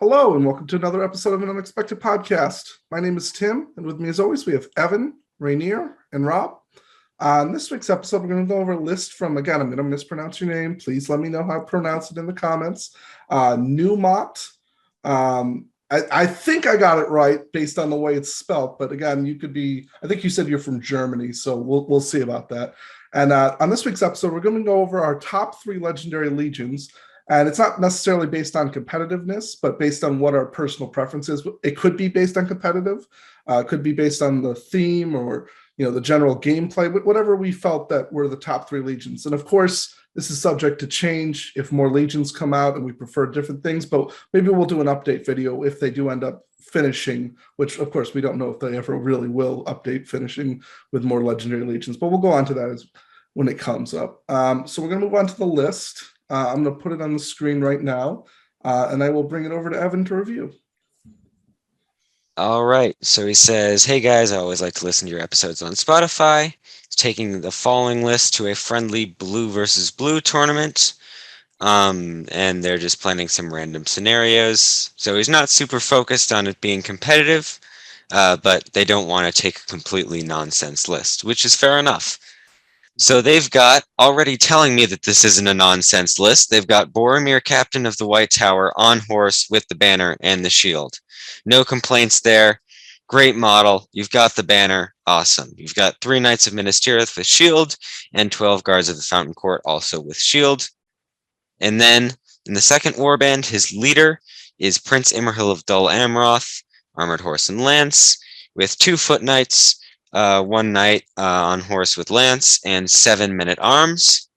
Hello, and welcome to another episode of an Unexpected Podcast. My name is Tim, and with me, as always, we have Evan, Rainier, and Rob. On this week's episode, we're going to go over a list from, again, I'm going to mispronounce your name. Please let me know how to pronounce it in the comments. Newmont. I think I got it right based on the way it's spelled, but again, you could be, I think you said you're from Germany, so we'll see about that. And on this week's episode, we're going to go over our top 3 legendary legions. And it's not necessarily based on competitiveness, but based on what our personal preference is. It could be based on competitive, could be based on the theme or the general gameplay, but whatever we felt that were the top 3 legions. And of course, this is subject to change if more legions come out and we prefer different things, but maybe we'll do an update video if they do end up finishing, which of course we don't know if they ever really will update finishing with more legendary legions, but we'll go on to that when it comes up. So we're going to move on to the list. I'm going to put it on the screen right now, and I will bring it over to Evan to review. All right. So he says, hey guys, I always like to listen to your episodes on Spotify. He's taking the following list to a friendly blue versus blue tournament. And they're just planning some random scenarios. So he's not super focused on it being competitive, but they don't want to take a completely nonsense list, which is fair enough. So they've got, already telling me that this isn't a nonsense list, they've got Boromir, Captain of the White Tower, on horse with the banner and the shield. No complaints there. Great model. You've got the banner. Awesome. You've got 3 Knights of Minas Tirith with shield and 12 Guards of the Fountain Court also with shield. And then in the second warband, his leader is Prince Imrahil of Dol Amroth, armored horse and lance, with 2 foot knights, 1 knight on horse with lance, and 7 men-at-arms.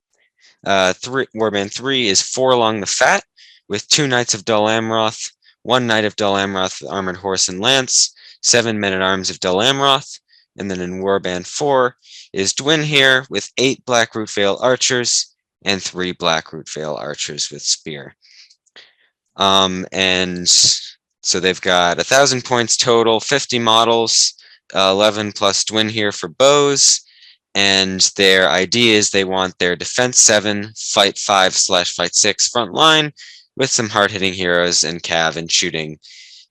Warband 3 is Forlong the Fat, with 2 knights of Dol Amroth, 1 knight of Dol Amroth with armored horse and lance, 7 men-at-arms of Dol Amroth. And then in Warband 4 is Dwinhir with 8 Black Root Vale archers and 3 Black Root Vale archers with spear. And so they've got 1,000 points total, 50 models, 11 plus Dwinhir for bows, and their idea is they want their defense 7, fight 5/fight 6 front line with some hard-hitting heroes and cav and shooting,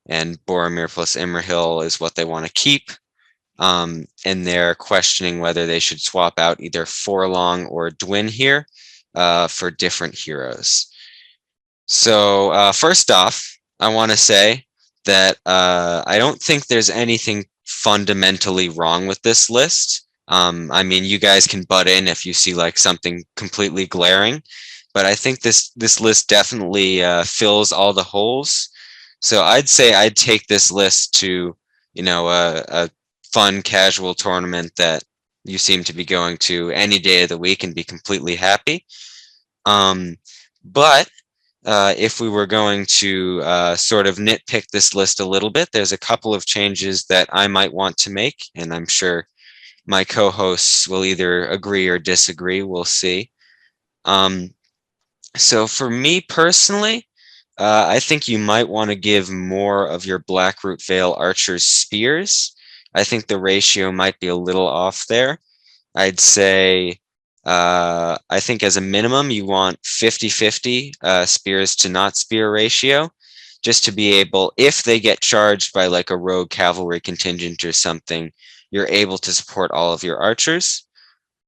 and Boromir plus Imrahil is what they want to keep. And they're questioning whether they should swap out either Forlong or Dwinhir for different heroes. So first off, I want to say that I don't think there's anything fundamentally wrong with this list. I mean, you guys can butt in if you see like something completely glaring, but I think this list definitely fills all the holes. So I'd say I'd take this list to a fun casual tournament that you seem to be going to any day of the week and be completely happy. But if we were going to sort of nitpick this list a little bit, there's a couple of changes that I might want to make, and I'm sure my co-hosts will either agree or disagree. We'll see. So for me personally, I think you might want to give more of your Black Root Vale archers spears. I think the ratio might be a little off there. I'd say I think as a minimum, you want 50-50 spears to not spear ratio, just to be able, if they get charged by like a rogue cavalry contingent or something, you're able to support all of your archers.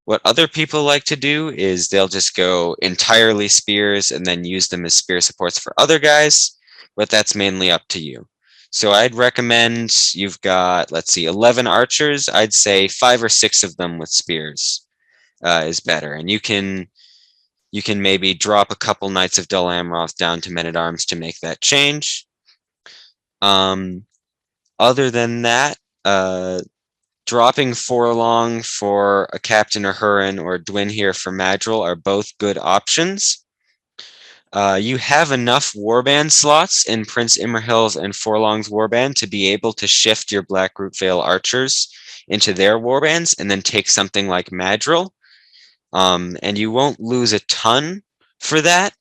What other people like to do is they'll just go entirely spears and then use them as spear supports for other guys, but that's mainly up to you. So I'd recommend you've got, 11 archers. I'd say 5 or 6 of them with spears. Is better, and you can maybe drop a couple Knights of Dol Amroth down to men-at-arms to make that change. Other than that, dropping Forlong for a Captain Ahurin or Dwinhir for Madril are both good options. You have enough warband slots in Prince Imrahil's and Forlong's warband to be able to shift your Black Root Vale archers into their warbands and then take something like Madril. And you won't lose a ton for that,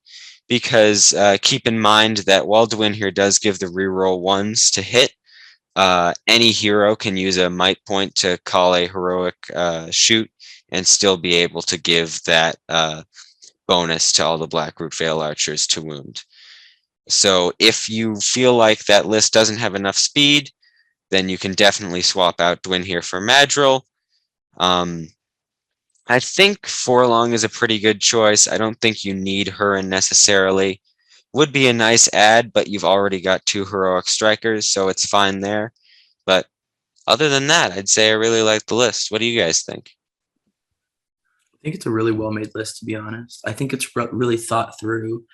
because keep in mind that while Dwinhir does give the reroll 1s to hit, any hero can use a might point to call a heroic shoot and still be able to give that bonus to all the Black Root Vale archers to wound. So if you feel like that list doesn't have enough speed, then you can definitely swap out Dwinhere for Madrill. I think Forlong is a pretty good choice. I don't think you need Hurin necessarily. Would be a nice add, but you've already got 2 heroic strikers, so it's fine there. But other than that, I'd say I really like the list. What do you guys think? I think it's a really well-made list, to be honest. I think it's really thought through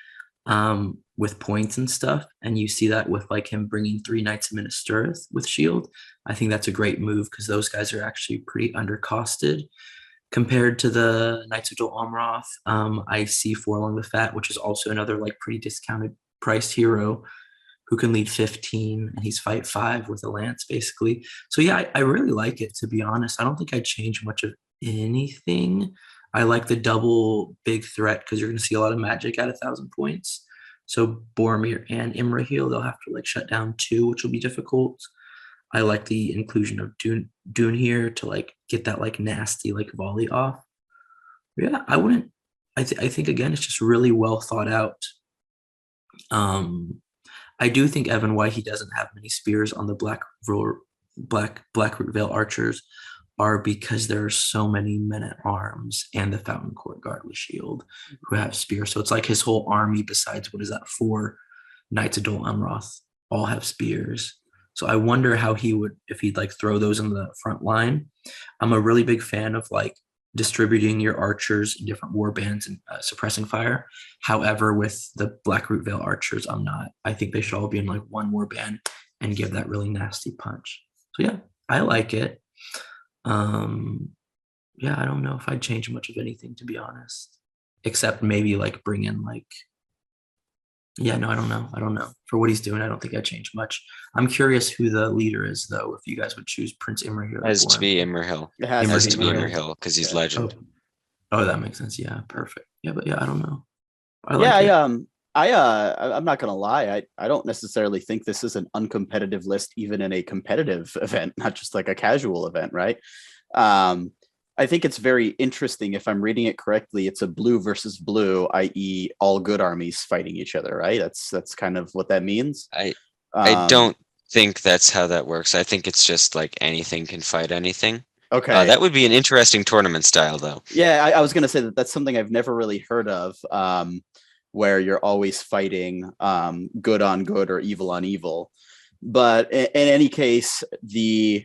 with points and stuff. And you see that with like him bringing 3 Knights of Minas Tirith with Shield. I think that's a great move because those guys are actually pretty undercosted compared to the Knights of Dol Amroth. I see Forlong the Fat, which is also another like pretty discounted priced hero who can lead 15 and he's fight 5 with a lance basically. So yeah, I really like it, to be honest. I don't think I'd change much of anything. I like the double big threat because you're going to see a lot of magic at 1,000 points. So Boromir and Imrahil, they'll have to like shut down 2, which will be difficult. I like the inclusion of Dune here to like get that like nasty like volley off. Yeah, I wouldn't. I think again, it's just really well thought out. I do think Evan, why he doesn't have many spears on the Blackroot Vale archers are because there are so many men at arms and the Fountain Court Guard with shield who have spears. So it's like his whole army, besides what is that, 4 Knights of Dol Amroth, all have spears. So I wonder how he would, if he'd like throw those in the front line. I'm a really big fan of like distributing your archers in different war bands and suppressing fire. However, with the Blackroot Vale archers, I'm not. I think they should all be in like one war band and give that really nasty punch. So yeah, I like it. Yeah, I don't know if I'd change much of anything, to be honest, except maybe like bring in like, yeah, no, I don't know. For what he's doing, I don't think I'd change much. I'm curious who the leader is, though, if you guys would choose Prince Imrahil. It has to be Imrahil. It has Has to to be be Imrahil. Imrahil because he's legend. Oh, that makes sense. Yeah, perfect. Yeah, but yeah, I don't know. I Yeah, like it. I'm not gonna lie. I don't necessarily think this is an uncompetitive list, even in a competitive event, not just like a casual event, right? I think it's very interesting. If I'm reading it correctly, it's a blue versus blue, i.e., all good armies fighting each other, right? That's kind of what that means. I Um, don't think that's how that works. I think it's just like anything can fight anything. Okay. That would be an interesting tournament style, though. Yeah, I was gonna say that's something I've never really heard of, where you're always fighting good on good or evil on evil. But in any case, the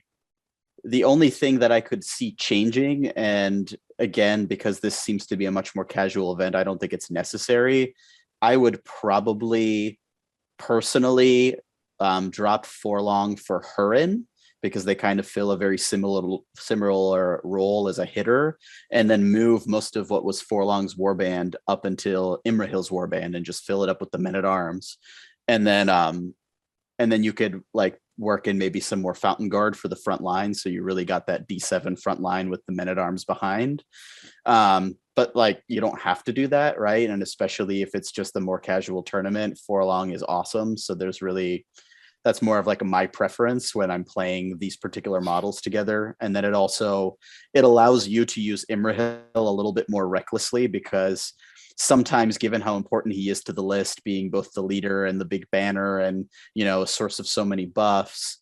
only thing that I could see changing, and again, because this seems to be a much more casual event, I don't think it's necessary. I would probably personally drop Forlong for Hurin, because they kind of fill a very similar role as a hitter, and then move most of what was Forlong's warband up until Imrahil's warband and just fill it up with the men at arms. And then you could like work in maybe some more Fountain Guard for the front line, so you really got that D7 front line with the men at arms behind. But like, you don't have to do that, right? And especially if it's just a more casual tournament, Forlong is awesome. So that's more of like my preference when I'm playing these particular models together. And then it allows you to use Imrahil a little bit more recklessly, because sometimes, given how important he is to the list, being both the leader and the big banner and, a source of so many buffs,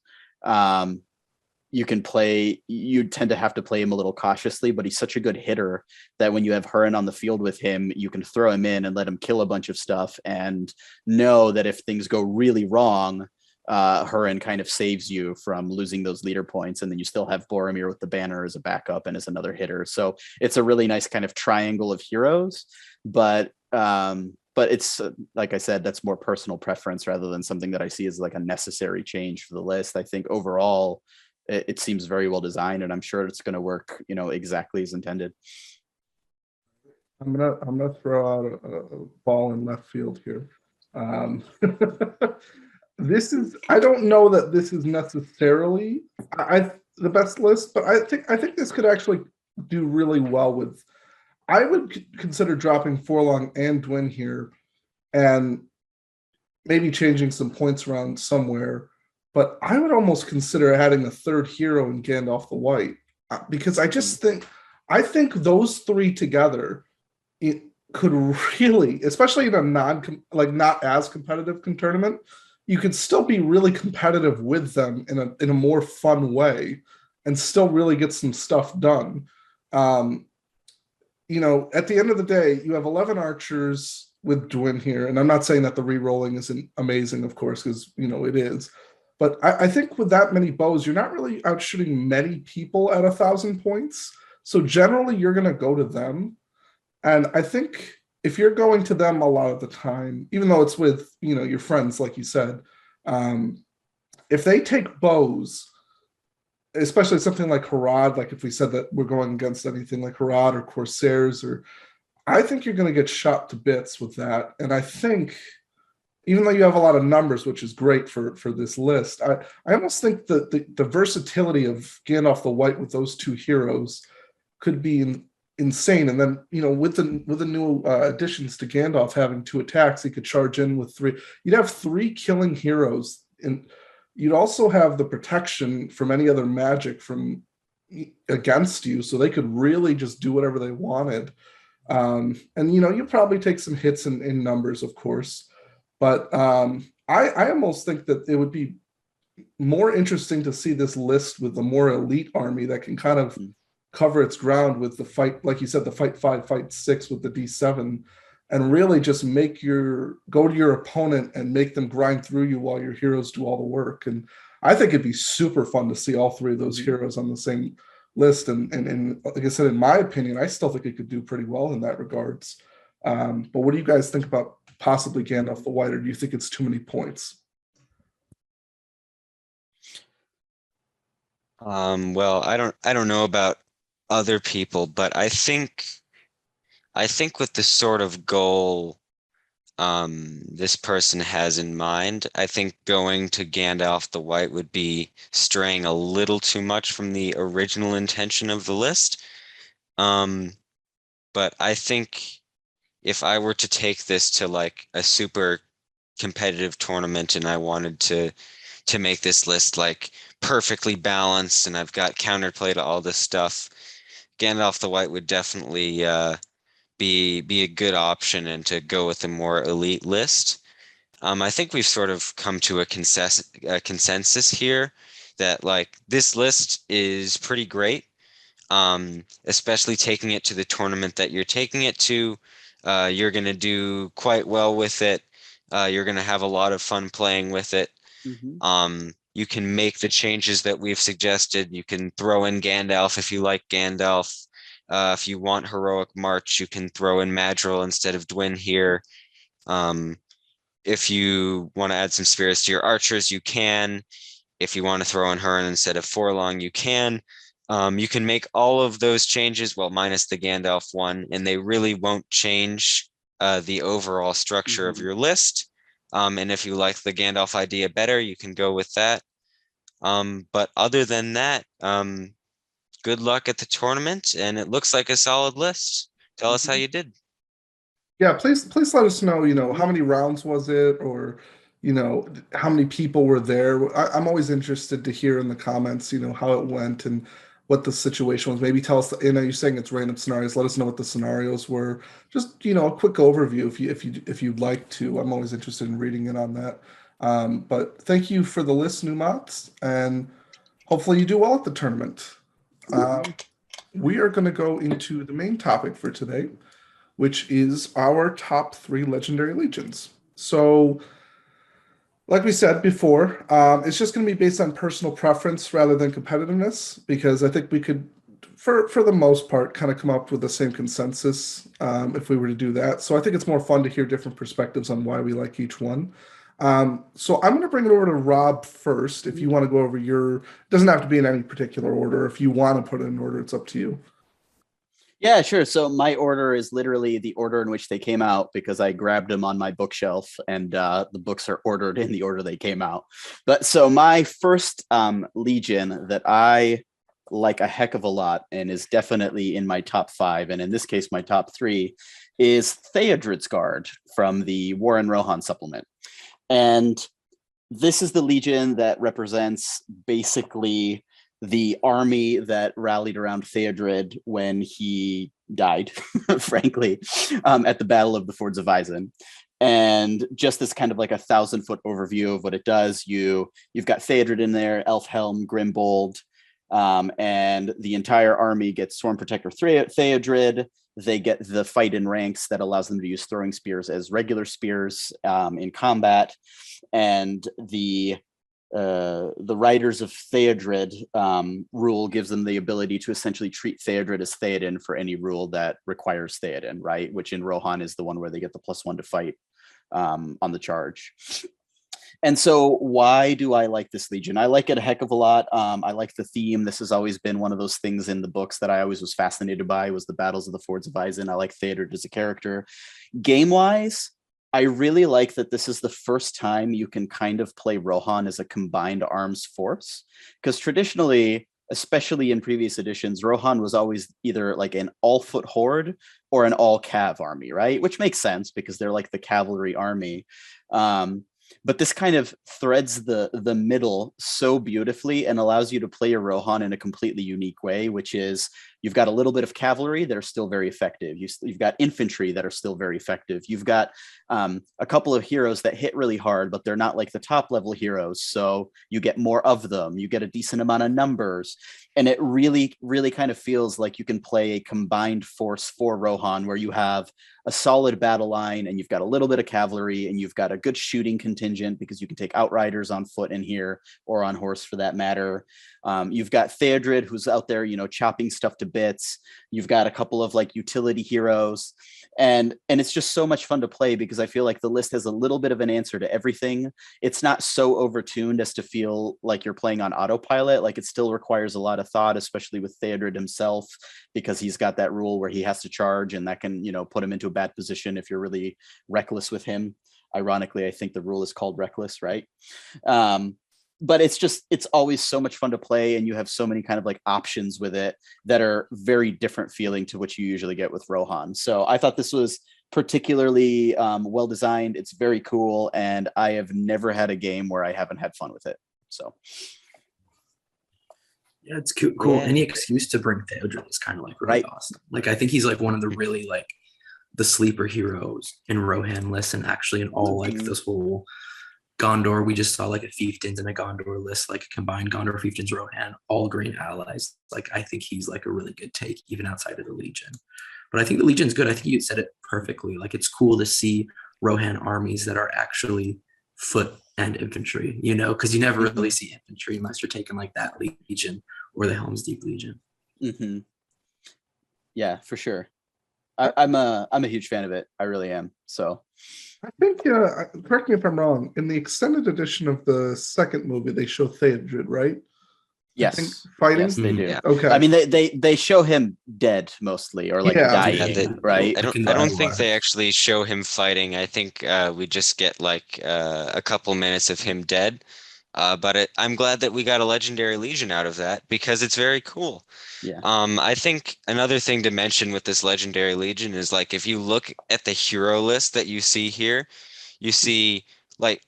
you tend to have to play him a little cautiously, but he's such a good hitter that when you have Hurin on the field with him, you can throw him in and let him kill a bunch of stuff and know that if things go really wrong, Hurin kind of saves you from losing those leader points, and then you still have Boromir with the banner as a backup and as another hitter. So it's a really nice kind of triangle of heroes, but it's like I said, that's more personal preference rather than something that I see as like a necessary change for the list. I think overall it seems very well designed, and I'm sure it's going to work, exactly as intended. I'm gonna throw out a ball in left field here. I don't know that this is necessarily the best list, but I think this could actually do really well with. I would consider dropping Forlong and Dwin here, and maybe changing some points around somewhere. But I would almost consider adding a third hero in Gandalf the White, because I think those 3 together could really, especially in a not as competitive tournament, you could still be really competitive with them in a more fun way and still really get some stuff done. At the end of the day, you have 11 archers with Dwin here, and I'm not saying that the re-rolling isn't amazing, of course, because it is. But I think with that many bows, you're not really out shooting many people at 1,000 points. So generally, you're going to go to them. And I think if you're going to them a lot of the time, even though it's with your friends, like you said, if they take bows, especially something like Harad, like if we said that we're going against anything like Harad or Corsairs, I think you're going to get shot to bits with that. And I think, even though you have a lot of numbers, which is great for this list, I almost think that the versatility of Gandalf the White with those two heroes could be insane. And then, with the new additions to Gandalf having 2 attacks, he could charge in with 3. You'd have 3 killing heroes, and you'd also have the protection from any other magic from against you, so they could really just do whatever they wanted. And you'd probably take some hits in numbers, of course. But I almost think that it would be more interesting to see this list with a more elite army that can kind of cover its ground with the fight, like you said, the fight 5, fight 6 with the D7, and really just go to your opponent and make them grind through you while your heroes do all the work. And I think it'd be super fun to see all 3 of those heroes on the same list. And like I said, in my opinion, I still think it could do pretty well in that regards. But what do you guys think about possibly Gandalf the White, or do you think it's too many points? Well, I don't know about other people, but I think with the sort of goal this person has in mind, I think going to Gandalf the White would be straying a little too much from the original intention of the list. But I think if I were to take this to like a super competitive tournament and I wanted to make this list like perfectly balanced and I've got counterplay to all this stuff, Gandalf the White would definitely be a good option, and to go with a more elite list. I think we've sort of come to a consensus here that like this list is pretty great, especially taking it to the tournament that you're taking it to. You're going to do quite well with it. You're going to have a lot of fun playing with it. Mm-hmm. You can make the changes that we've suggested. You can throw in Gandalf if you like Gandalf. If you want Heroic March, you can throw in Madril instead of Dwin here. If you want to add some spirits to your archers, you can. If you want to throw in Hurin instead of Forlong, you can. You can make all of those changes, well, minus the Gandalf one, and they really won't change the overall structure of your list. And if you like the Gandalf idea better, you can go with that. But other than that, good luck at the tournament, and it looks like a solid list. Tell us how you did. Yeah, please let us know, how many rounds was it, or, how many people were there. I'm always interested to hear in the comments, how it went and what the situation was. Maybe tell us, you're saying it's random scenarios. Let us know what the scenarios were. Just, a quick overview if you'd like to. I'm always interested in reading it on that. But thank you for the list, Numat, and hopefully you do well at the tournament. We are going to go into the main topic for today, which is our top 3 legendary legions. So, like we said before, it's just going to be based on personal preference rather than competitiveness, because I think we could, for the most part, kind of come up with the same consensus if we were to do that. So I think it's more fun to hear different perspectives on why we like each one. So I'm going to bring it over to Rob first. If you want to go over it doesn't have to be in any particular order. If you want to put it in order, it's up to you. Yeah, sure. So my order is literally the order in which they came out, because I grabbed them on my bookshelf, and the books are ordered in the order they came out. But so my first legion that I like a heck of a lot, and is definitely in my top 5, and in this case my top 3, is Theodred's Guard from the Warren Rohan supplement. And this is the legion that represents basically the army that rallied around Theodred when he died, frankly, at the Battle of the Fords of Isen. And just this kind of like 1,000-foot overview of what it does. You've got Theodred in there, Elfhelm, Grimbold, and the entire army gets Storm Protector Theodred. They get the fight in ranks that allows them to use throwing spears as regular spears in combat, and the Riders of Theodred rule gives them the ability to essentially treat Theodred as Theoden for any rule that requires Theoden, right? Which in Rohan is the one where they get the +1 to fight on the charge. And so why do I like this Legion? I like it a heck of a lot. I like the theme. This has always been one of those things in the books that I always was fascinated by, was the battles of the Fords of Isen. I like Theodred as a character. Game-wise, I really like that this is the first time you can kind of play Rohan as a combined arms force, because traditionally, especially in previous editions, Rohan was always either like an all-foot horde or an all-cav army, right? Which makes sense because they're like the cavalry army. But this kind of threads the middle so beautifully and allows you to play your Rohan in a completely unique way, which is you've got a little bit of cavalry that are still very effective. You've got infantry that are still very effective. You've got a couple of heroes that hit really hard, but they're not like the top level heroes. So you get more of them. You get a decent amount of numbers. And it really, really kind of feels like you can play a combined force for Rohan, where you have a solid battle line and you've got a little bit of cavalry and you've got a good shooting contingent because you can take outriders on foot in here or on horse for that matter. You've got Theodred, who's out there, chopping stuff to bits. You've got a couple of like utility heroes, and it's just so much fun to play because I feel like the list has a little bit of an answer to everything. It's not so overtuned as to feel like you're playing on autopilot. Like, it still requires a lot of thought, especially with Theodred himself, because he's got that rule where he has to charge, and that can, put him into a bad position if you're really reckless with him. Ironically, I think the rule is called reckless, right? But it's always so much fun to play, and you have so many kind of like options with it that are very different feeling to what you usually get with Rohan. So I thought this was particularly well designed. It's very cool, and I have never had a game where I haven't had fun with it. So yeah, it's cool. Yeah. Any excuse to bring Theodred is kind of like really awesome. Like, I think he's like one of the really like the sleeper heroes in Rohan lists, and actually in all like this whole Gondor, we just saw like a Fiefdoms and a Gondor list, like a combined Gondor, Fiefdoms, Rohan, all green allies. Like, I think he's like a really good take, even outside of the Legion. But I think the Legion's good. I think you said it perfectly. Like, it's cool to see Rohan armies that are actually foot and infantry, because you never really see infantry unless you're taking like that Legion or the Helm's Deep Legion. Mm-hmm. Yeah, for sure. I'm a huge fan of it. I really am. So I think, correct me if I'm wrong, in the extended edition of the second movie, they show Theodred, right? yes, fighting. yes, they do. Yeah. Okay. I mean, they show him dead mostly, or like dying, right? I don't think they actually show him fighting. I think we just get like a couple minutes of him dead. But I'm glad that we got a legendary Legion out of that, because it's very cool. Yeah. I think another thing to mention with this legendary Legion is, like, if you look at the hero list that you see here, you see like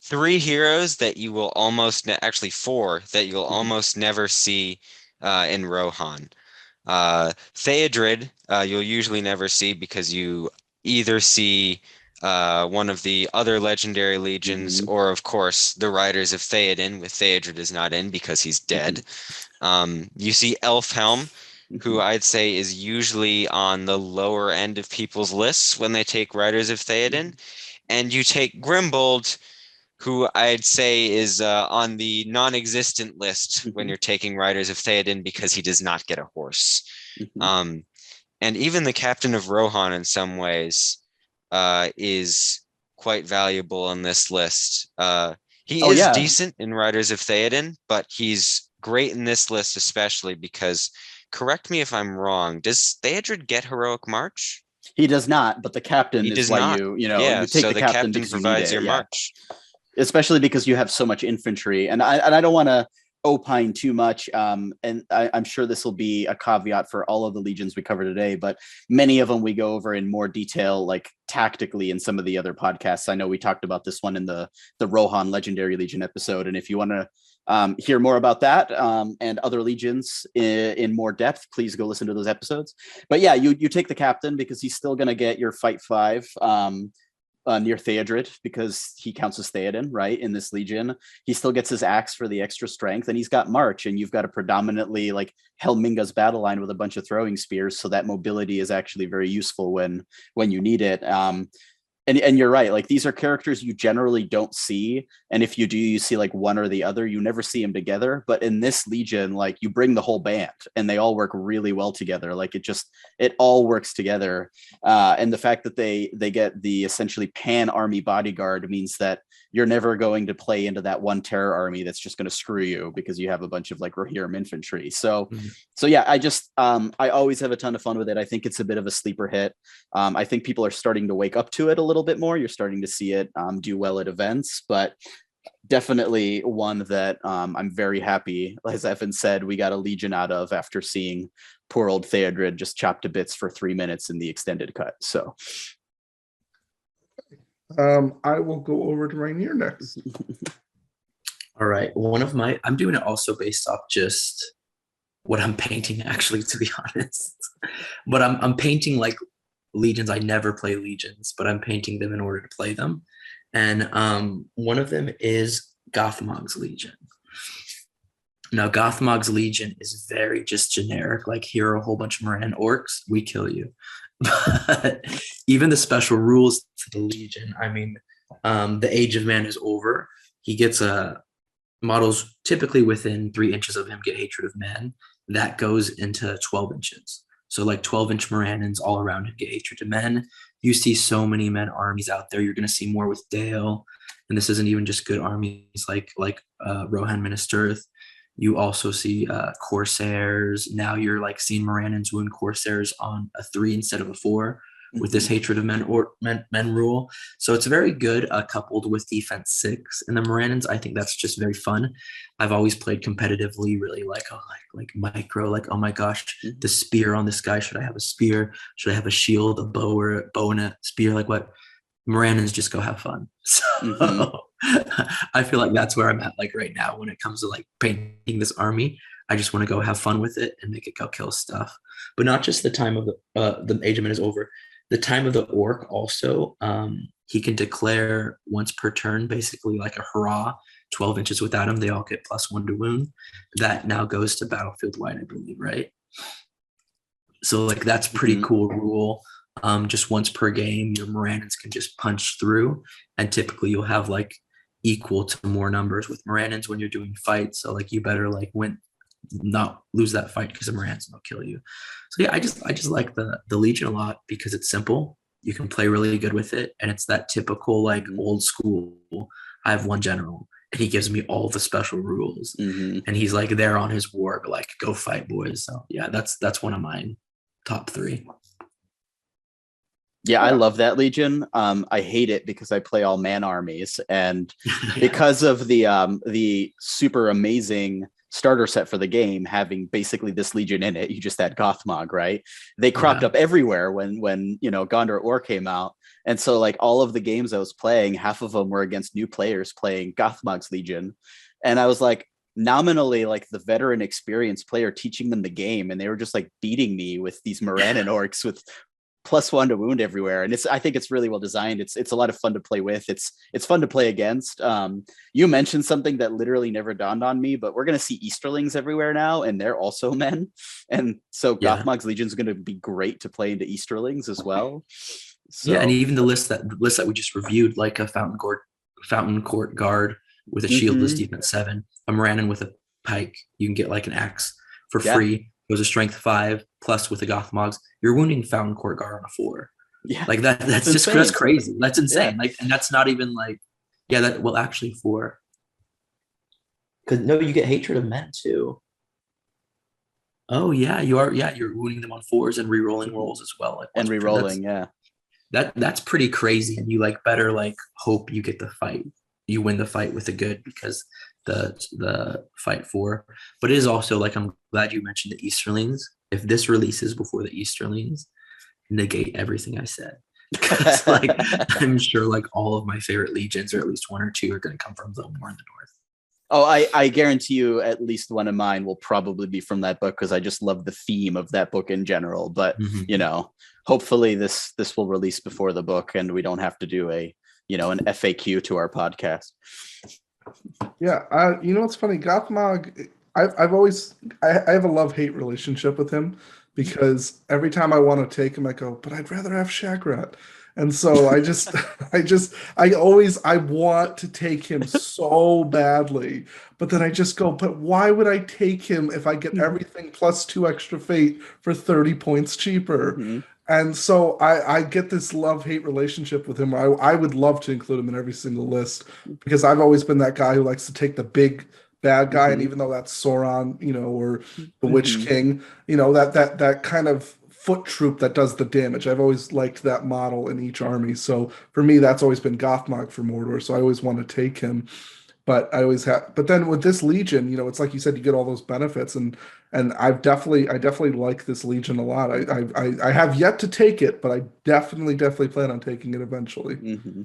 3 heroes that you will almost actually 4 that you'll almost never see in Rohan. Theodred, you'll usually never see, because you either see one of the other legendary legions, or of course the Riders of Theoden, with Theodred is not in because he's dead. You see Elfhelm, who I'd say is usually on the lower end of people's lists when they take Riders of Theoden. And you take Grimbold, who I'd say is on the non-existent list when you're taking Riders of Theoden, because he does not get a horse. And even the Captain of Rohan in some ways is quite valuable on this list. He is decent in Riders of Theoden, but he's great in this list, especially because, correct me if I'm wrong, does Theodred get Heroic March? He does not, but the captain is why you take so the captain because provides your march. march. Especially because you have so much infantry. And I don't want to opine too much, and I'm sure this will be a caveat for all of the legions we cover today, but many of them we go over in more detail, like tactically in some of the other podcasts. I know we talked about this one in the Rohan Legendary Legion episode, and if you want to hear more about that and other legions in more depth, please go listen to those episodes. But yeah, you take the captain because he's still going to get your fight 5 near Theodred, because he counts as Theoden, right? In this legion, he still gets his axe for the extra strength, and he's got March, and you've got a predominantly like Helminga's battle line with a bunch of throwing spears, so that mobility is actually very useful when you need it. And you're right, like these are characters you generally don't see, and if you do, you see like one or the other. You never see them together, but in this legion, like you bring the whole band and they all work really well together. Like it all works together, and the fact that they get the essentially pan army bodyguard means that you're never going to play into that one terror army that's just going to screw you because you have a bunch of like Rohirrim infantry. So yeah, I always have a ton of fun with it. I think it's a bit of a sleeper hit. I think people are starting to wake up to it a little bit more. You're starting to see it do well at events, but definitely one that I'm very happy, as Evan said, we got a legion out of after seeing poor old Theodred just chopped to bits for 3 minutes in the extended cut. So I will go over to Rainier next. All right. I'm doing it also based off just what I'm painting, actually, to be honest. But I'm painting like legions. I never play legions, but I'm painting them in order to play them. And one of them is Gothmog's Legion. Now, Gothmog's Legion is very just generic, like here are a whole bunch of Moran orcs, we kill you. But even the special rules to the Legion, I mean, the Age of Man is over. He gets models typically within 3 inches of him get Hatred of Man. That goes into 12 inches. So like 12-inch Morannons all around him get Hatred of Men. You see so many men armies out there. You're going to see more with Dale. And this isn't even just good armies like Rohan Minas Tirith. You also see Corsairs. Now you're like seeing Morannons wound Corsairs on a 3 instead of a 4 with this Hatred of Men or men rule. So it's very good coupled with defense 6. And the Morannons, I think that's just very fun. I've always played competitively, really like micro, like, oh my gosh, the spear on this guy. Should I have a spear? Should I have a shield, a bow and a spear? Like what? Morannons just go have fun. So I feel like that's where I'm at like right now when it comes to like painting this army. I just want to go have fun with it and make it go kill stuff. But not just the time of the Age of Men is over. The time of the orc also, he can declare once per turn, basically like a hurrah, 12 inches without him. They all get +1 to wound. That now goes to battlefield wide, I believe, right? So like that's pretty cool rule. Just once per game, your Morannons can just punch through, and typically you'll have like equal to more numbers with Morannons when you're doing fights. So like you better like not lose that fight because the Morannons will kill you. So yeah, I just like the Legion a lot because it's simple. You can play really good with it, and it's that typical like old school. I have one general, and he gives me all the special rules, and he's like there on his warg, like go fight, boys. So yeah, that's one of mine top 3. Yeah, I love that Legion. I hate it because I play all man armies, and because of the super amazing starter set for the game having basically this Legion in it, you just had Gothmog, right? They cropped up everywhere when Gondor Or came out, and so like all of the games I was playing, half of them were against new players playing Gothmog's Legion, and I was like nominally like the veteran experienced player teaching them the game, and they were just like beating me with these Morannon orcs with +1 to wound everywhere. And I think it's really well designed. It's a lot of fun to play with. It's fun to play against. You mentioned something that literally never dawned on me, but we're going to see Easterlings everywhere now, and they're also men. And so Gothmog's Legion is going to be great to play into Easterlings as well. So, yeah, and even the list that we just reviewed, like a Fountain Court Guard with a shield that's defense 7, a Morannon with a pike, you can get like an axe for free. It was a strength 5 plus with the Gothmogs. You're wounding Fountain Court Guard on a 4. Yeah, like that's just that's crazy. That's insane. Yeah. Like, and that's not even like, actually 4. Because no, you get Hatred of Men too. Oh yeah, you are. Yeah, you're wounding them on 4s and re-rolling rolls as well. Like, and re-rolling, that's pretty crazy. And you like better like hope you get the fight. You win the fight with a good, because the fight for. But it is also like, I'm glad you mentioned the Easterlings. If this releases before the Easterlings, negate everything I said. Because like I'm sure like all of my favorite legions, or at least one or two, are going to come from the more in the north. Oh, I guarantee you at least one of mine will probably be from that book, because I just love the theme of that book in general. But you know, hopefully this will release before the book and we don't have to do an FAQ to our podcast. Yeah, you know what's funny? Gothmog, I have a love-hate relationship with him, because every time I want to take him, I go, but I'd rather have Shagrat. And so I want to take him so badly, but then I just go, but why would I take him if I get everything plus 2 extra fate for 30 points cheaper? Mhm. And so I get this love-hate relationship with him. I would love to include him in every single list, because I've always been that guy who likes to take the big bad guy. And even though that's Sauron, or the Witch King, that kind of foot troop that does the damage. I've always liked that model in each army. So for me, that's always been Gothmog for Mordor. So I always want to take him. But but then with this Legion, it's like you said, you get all those benefits, and I definitely like this Legion a lot. I have yet to take it, but I definitely plan on taking it eventually. Mm-hmm.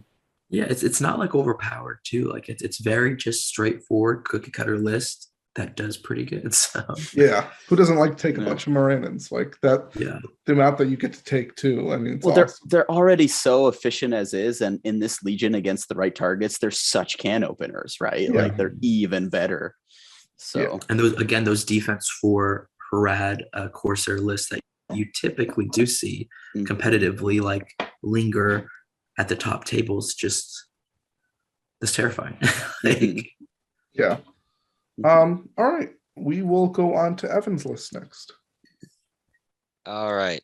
Yeah, it's not like overpowered too. Like it's very just straightforward cookie cutter list that does pretty good. So yeah, who doesn't like to take a bunch of Morannons like that? Yeah, the amount that you get to take too. I mean, it's well, awesome. they're already so efficient as is, and in this Legion against the right targets, they're such can openers, right? Yeah. Like they're even better. So and those defense for Harad Corsair lists that you typically do see competitively, like linger at the top tables, just it's terrifying. Yeah. All right. We will go on to Evan's list next. All right.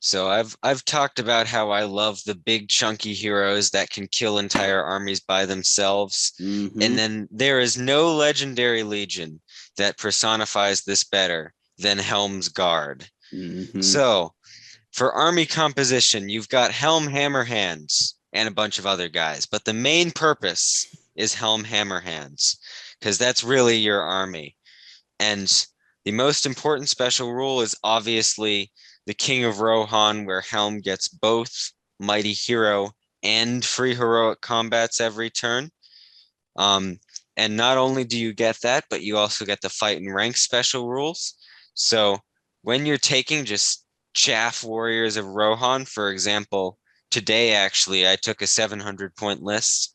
So I've talked about how I love the big chunky heroes that can kill entire armies by themselves. Mhm. And then there is no legendary legion that personifies this better than Helm's Guard. Mhm. So for army composition, you've got Helm Hammerhands and a bunch of other guys, but the main purpose is Helm Hammerhands, because that's really your army. And the most important special rule is obviously the King of Rohan, where Helm gets both Mighty Hero and free heroic combats every turn. And not only do you get that, but you also get the fight and rank special rules. So when you're taking just chaff warriors of Rohan, for example, today actually I took a 700-point list,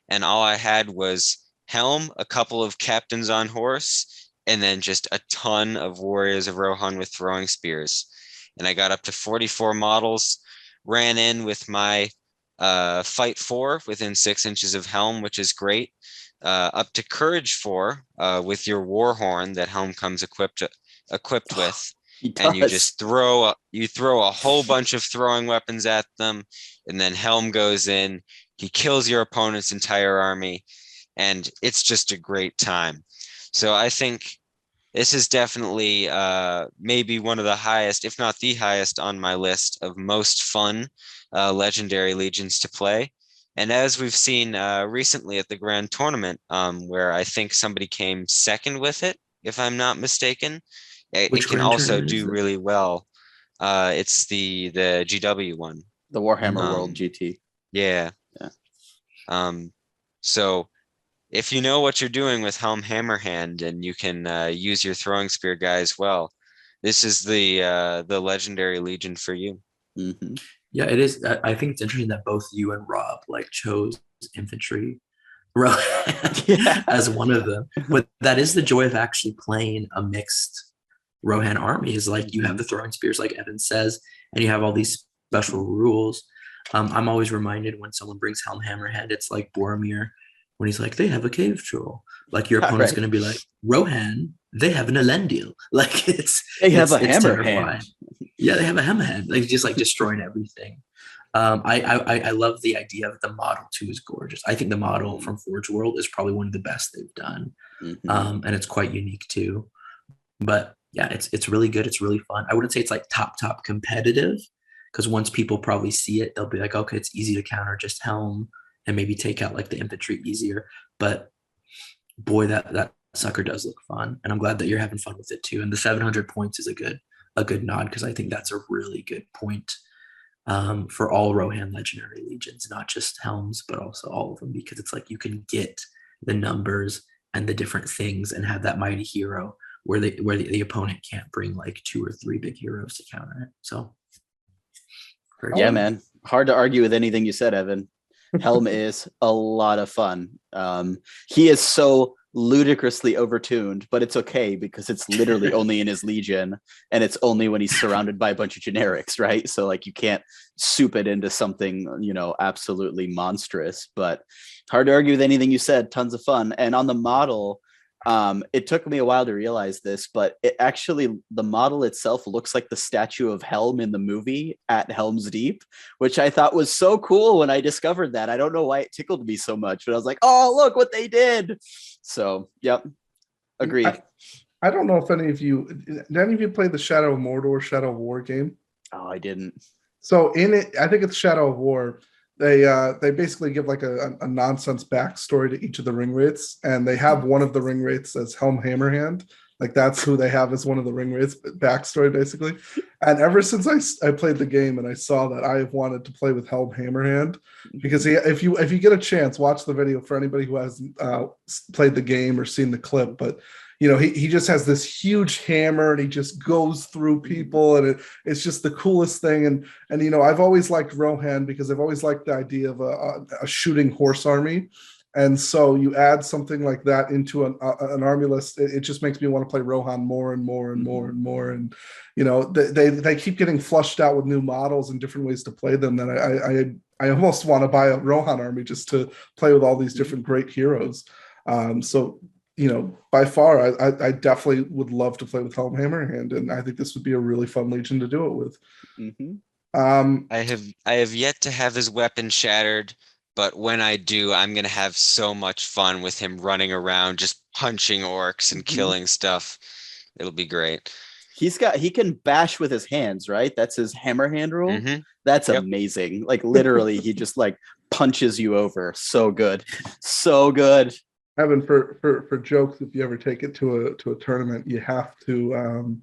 and all I had was Helm, a couple of captains on horse, and then just a ton of warriors of Rohan with throwing spears. And I got up to 44 models, ran in with my fight 4 within 6 inches of Helm, which is great. Up to courage 4 with your war horn that Helm comes equipped with. And you just throw a whole bunch of throwing weapons at them, and then Helm goes in, he kills your opponent's entire army, and it's just a great time. So I think this is definitely maybe one of the highest, if not the highest, on my list of most fun legendary legions to play. And as we've seen recently at the Grand Tournament, where I think somebody came second with it, if I'm not mistaken, it can also do really well. It's the GW one. The Warhammer World GT. Yeah. So if you know what you're doing with Helm Hammerhand and you can use your throwing spear guy as well, this is the legendary legion for you. Mm-hmm. Yeah, it is. I think it's interesting that both you and Rob chose infantry as one of them. But that is the joy of actually playing a mixed Rohan army, is like you have the throwing spears, like Evan says, and you have all these special rules. I'm always reminded when someone brings Helm Hammerhand, it's like Boromir when he's like, they have a cave troll. Like your opponent's going to be like, Rohan, they have an Elendil. Like they have a Hammerhand. Yeah, they have a Hammerhand. Like just like destroying everything. I love the idea of the model too. Is gorgeous. I think the model from Forge World is probably one of the best they've done, and it's quite unique too. But yeah, it's really good. It's really fun. I wouldn't say it's like top competitive, because once people probably see it, they'll be like, okay, it's easy to counter just Helm and maybe take out like the infantry easier. But boy, that sucker does look fun, and I'm glad that you're having fun with it too. And the 700 points is a good nod because I think that's a really good point for all Rohan Legendary Legions, not just Helms, but also all of them, because it's like you can get the numbers and the different things and have that mighty hero where the opponent can't bring like 2 or 3 big heroes to counter it. So Yeah, man. Hard to argue with anything you said, Evan. Helm is a lot of fun. He is so ludicrously overtuned, but it's okay because it's literally only in his Legion, and it's only when he's surrounded by a bunch of generics, right? So like you can't soup it into something, absolutely monstrous. But hard to argue with anything you said. Tons of fun. And on the model, it took me a while to realize this, but the model itself looks like the statue of Helm in the movie at Helm's Deep, which I thought was so cool when I discovered that. I don't know why it tickled me so much, but I was like, oh, look what they did. So, yep. Agreed. I don't know if did any of you play the Shadow of Mordor, Shadow of War game? Oh, I didn't. So in it, I think it's Shadow of War. They basically give like a nonsense backstory to each of the ring wraiths, and they have one of the ring wraiths as Helm Hammerhand. Like that's who they have as one of the ring wraiths backstory, basically. And ever since I played the game and I saw that, I have wanted to play with Helm Hammerhand because if you get a chance, watch the video for anybody who hasn't played the game or seen the clip, but. He just has this huge hammer and he just goes through people, and it's just the coolest thing. And I've always liked Rohan because I've always liked the idea of a shooting horse army. And so you add something like that into an army list, it just makes me want to play Rohan more and more and more and more. And they keep getting flushed out with new models and different ways to play them. That I almost want to buy a Rohan army just to play with all these different great heroes. By far, I definitely would love to play with Helm Hammerhand, and I think this would be a really fun Legion to do it with. Mm-hmm. I have yet to have his weapon shattered, but when I do, I'm gonna have so much fun with him running around, just punching orcs and killing stuff. It'll be great. He can bash with his hands, right? That's his hammer hand rule. Mm-hmm. That's amazing. Like literally, he just like punches you over. So good, so good. Evan, for jokes, if you ever take it to a tournament, you have to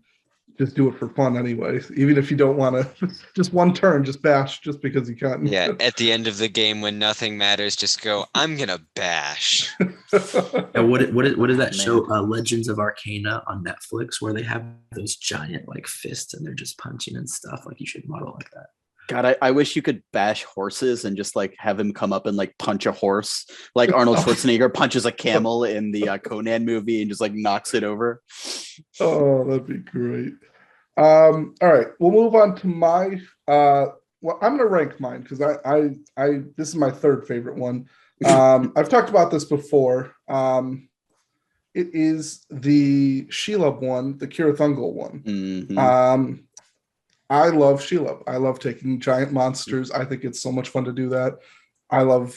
just do it for fun anyway. Even if you don't want to, just one turn, just bash, just because you can. Yeah, at the end of the game when nothing matters, just go, I'm gonna bash. And what is that show? Legends of Arcana on Netflix, where they have those giant like fists and they're just punching and stuff. Like you should model like that. God, I wish you could bash horses and just like have him come up and like punch a horse, like Arnold Schwarzenegger punches a camel in the Conan movie and just like knocks it over. Oh, that'd be great. All right, we'll move on to my. I'm gonna rank mine because I this is my third favorite one. I've talked about this before. It is the Shelob one, the Kirathungol one. Mm-hmm. I love Shelob. I love taking giant monsters. I think it's so much fun to do that. I love,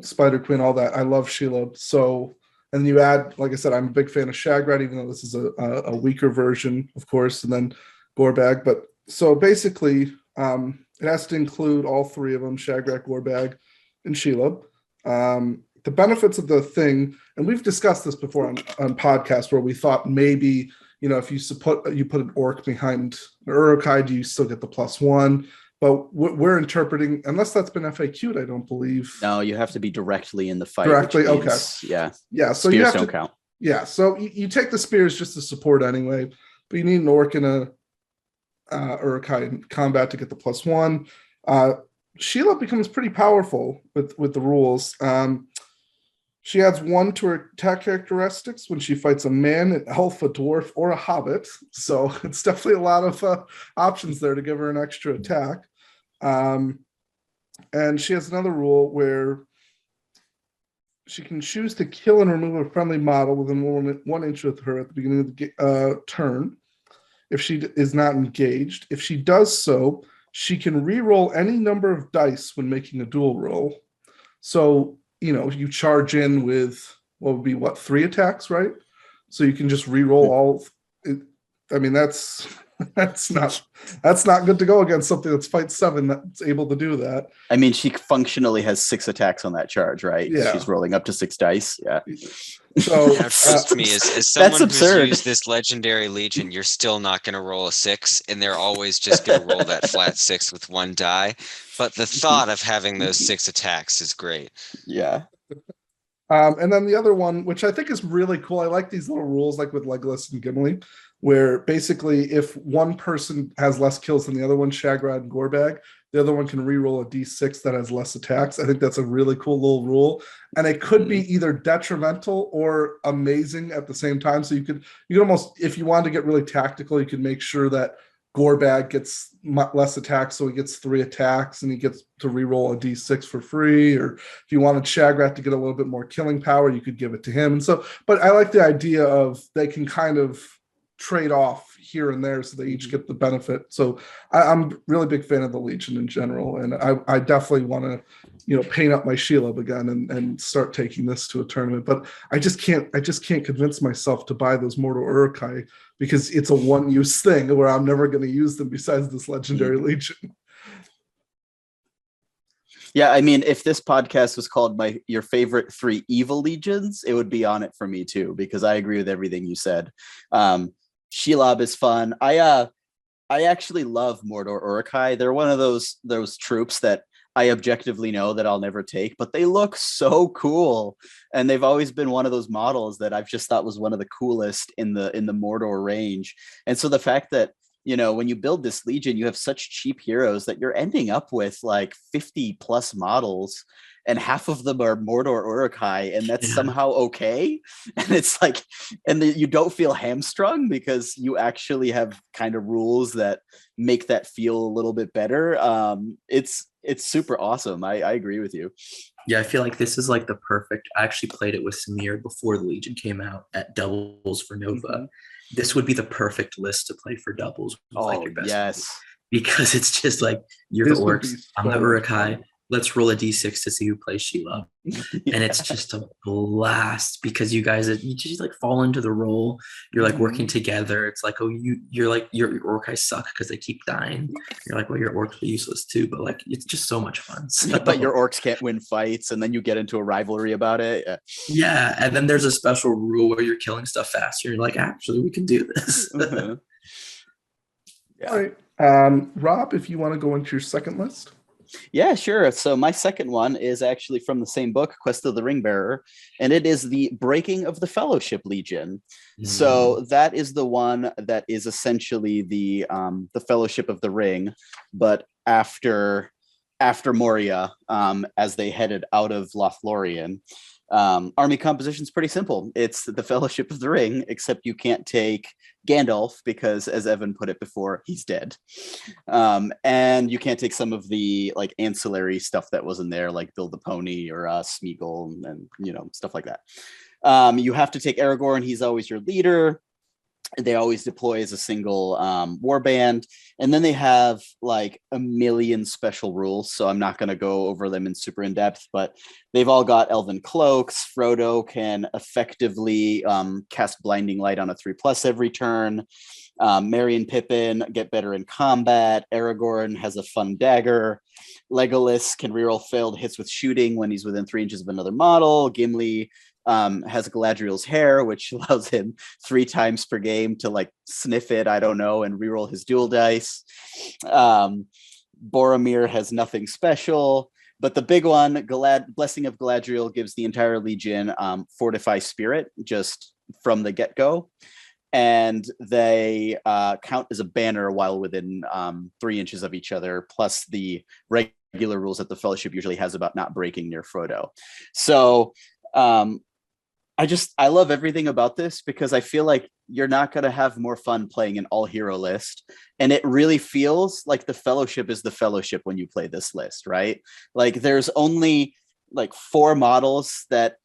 Spider Queen, all that. I love Shelob. So, and you add, like I said, I'm a big fan of Shagrat, even though this is a weaker version, of course, and then Gorbag. But so basically, it has to include all three of them, Shagrat, Gorbag, and Shelob. The benefits of the thing, and we've discussed this before on podcasts where we thought maybe, if you put an orc behind an Uruk-hai, do you still get the +1? But we're interpreting, unless that's been FAQ'd, I don't believe. No, you have to be directly in the fight. Directly, means, okay. Yeah. Yeah, so Spears you have don't to count. Yeah, so you take the spears just to support anyway, but you need an orc and a Uruk-hai in combat to get the +1. Shelob becomes pretty powerful with the rules. She adds 1 to her attack characteristics when she fights a man, an elf, a dwarf, or a hobbit. So it's definitely a lot of options there to give her an extra attack. And she has another rule where she can choose to kill and remove a friendly model within 1 inch of her at the beginning of the turn if she is not engaged. If she does so, she can re-roll any number of dice when making a dual roll. So, you charge in with what would be 3 attacks, right? So you can just re-roll all. I mean, that's not good to go against something that's fight 7 that's able to do that. I mean, she functionally has 6 attacks on that charge, right? Yeah. She's rolling up to 6 dice. Yeah. So Now, trust me, as someone who's absurd. used this legendary legion, you're still not going to roll a 6, and they're always just going to roll that flat 6 with 1 die. But the thought of having those 6 attacks is great. Yeah. And then the other one, which I think is really cool, I like these little rules like with Legolas and Gimli, where basically if one person has less kills than the other one, Shagrad and Gorbag, the other one can re-roll a d6 that has less attacks. I think that's a really cool little rule. And it could be either detrimental or amazing at the same time. So you could almost, if you wanted to get really tactical, you could make sure that Gorbag gets less attacks, so he gets 3 attacks and he gets to re-roll a d6 for free. Or if you wanted Shagrat to get a little bit more killing power, you could give it to him. And so, but I like the idea of they can kind of trade off here and there so they each get the benefit. So I'm really big fan of the Legion in general, and I definitely want to paint up my Shelob again and start taking this to a tournament. But I just can't convince myself to buy those Mordor Uruk-hai because it's a one-use thing where I'm never going to use them besides this legendary Legion. Yeah, I mean, if this podcast was called your favorite 3 evil legions, it would be on it for me too, because I agree with everything you said. Shelob is fun. I actually love Mordor Uruk-hai. They're one of those troops that I objectively know that I'll never take, but they look so cool. And they've always been one of those models that I've just thought was one of the coolest in the Mordor range. And so the fact that, when you build this Legion, you have such cheap heroes that you're ending up with like 50 plus models, and half of them are Mordor Uruk-hai, and that's somehow okay. And it's like, you don't feel hamstrung because you actually have kind of rules that make that feel a little bit better. It's super awesome. I agree with you. Yeah, I feel like this is like the perfect. I actually played it with Samir before the Legion came out at doubles for Nova. Mm-hmm. This would be the perfect list to play for doubles. With like your best yes. buddy. Because it's just like you're This the would orcs, be I'm the so Uruk-hai. fun. Let's roll a d6 to see who plays Shelob. And it's just a blast because you just like fall into the role. You're like working together. It's like, oh, you're like your Uruk-hai suck because they keep dying. You're like, well, your orcs are useless too, but like it's just so much fun. So, But your orcs can't win fights, and then you get into a rivalry about it. yeah, and then there's a special rule where you're killing stuff faster. You're like, actually, we can do this. Yeah. All right. Rob, if you want to go into your second list. Yeah, sure. So my second one is actually from the same book, Quest of the Ringbearer, and it is the Breaking of the Fellowship Legion. So that is the one that is essentially the Fellowship of the Ring, but after Moria, as they headed out of Lothlorien. Army composition is pretty simple. It's the Fellowship of the Ring, except you can't take Gandalf because, as Evan put it before, he's dead. And you can't take some of the like ancillary stuff that was in there, like Build the Pony or Smeagol and stuff like that. You have to take Aragorn. He's always your leader. They always deploy as a single warband. And then they have like a million special rules. So I'm not going to go over them in super in depth, but they've all got elven cloaks. Frodo can effectively cast blinding light on a 3+ every turn. Merry and Pippin get better in combat. Aragorn has a fun dagger. Legolas can reroll failed hits with shooting when he's within 3 inches of another model. Gimli has Galadriel's hair, which allows him 3 times per game to like sniff it, I don't know, and reroll his dual dice. Boromir has nothing special, but the big one, Blessing of Galadriel, gives the entire Legion Fortify Spirit just from the get-go. And they count as a banner while within 3 inches of each other, plus the regular rules that the Fellowship usually has about not breaking near Frodo. So I love everything about this because I feel like you're not going to have more fun playing an all hero list. And it really feels like the Fellowship is the Fellowship when you play this list, right? Like there's only like 4 models that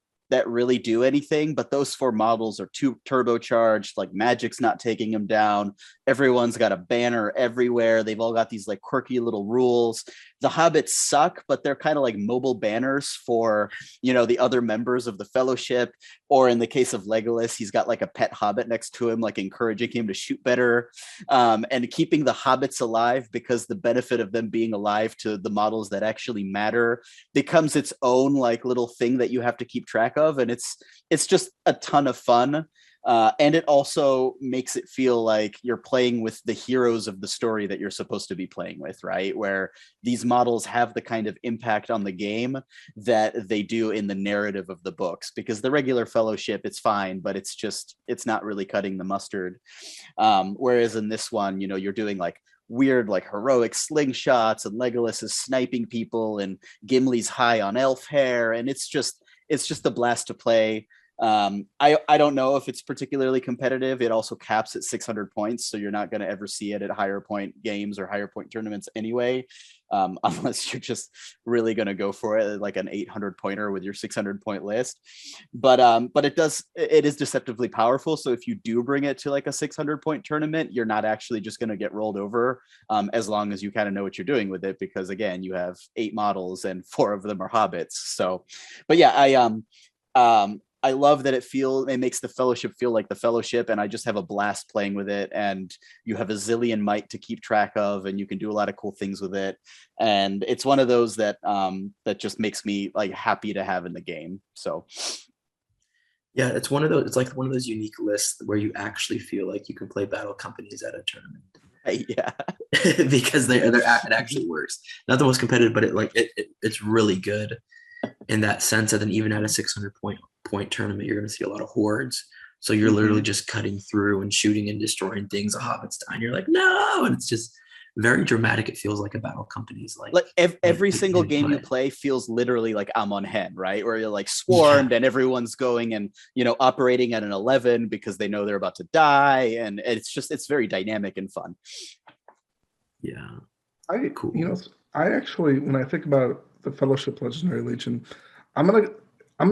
really do anything, but those 4 models are too turbocharged. Like Magic's not taking them down. Everyone's got a banner everywhere. They've all got these like quirky little rules. the hobbits suck, but they're kind of like mobile banners for, the other members of the Fellowship. Or in the case of Legolas, he's got like a pet hobbit next to him, like encouraging him to shoot better, and keeping the hobbits alive, because the benefit of them being alive to the models that actually matter becomes its own like little thing that you have to keep track of. And it's just a ton of fun. And it also makes it feel like you're playing with the heroes of the story that you're supposed to be playing with, right? Where these models have the kind of impact on the game that they do in the narrative of the books. Because the regular Fellowship, it's fine, but it's not really cutting the mustard. Whereas in this one, you're doing like weird, like heroic slingshots, and Legolas is sniping people, and Gimli's high on elf hair, and it's just a blast to play. I don't know if it's particularly competitive. It also caps at 600 points, so you're not going to ever see it at higher point games or higher point tournaments anyway, unless you're just really going to go for it like an 800 pointer with your 600 point list. But it is deceptively powerful. So if you do bring it to like a 600 point tournament, you're not actually just going to get rolled over, as long as you kind of know what you're doing with it, because again, you have 8 models and 4 of them are hobbits. So, but yeah, I love that it makes the Fellowship feel like the Fellowship, and I just have a blast playing with it. And you have a zillion might to keep track of, and you can do a lot of cool things with it. And it's one of those that just makes me like happy to have in the game. So Yeah, it's one of those. It's like one of those unique lists where you actually feel like you can play battle companies at a tournament. yeah, Because it actually works. Not the most competitive, but it's really good in that sense. And then even at a 600 point tournament, you're going to see a lot of hordes. So you're literally just cutting through and shooting and destroying things. A hobbit's dying. You're like, no, and it's just very dramatic. It feels like a battle company's like every single game you play feels literally like Amon Hen, right? Where you're like swarmed and everyone's going and operating at an 11 because they know they're about to die, and it's very dynamic and fun. Yeah, cool. I actually, when I think about the Fellowship Legendary Legion, I'm gonna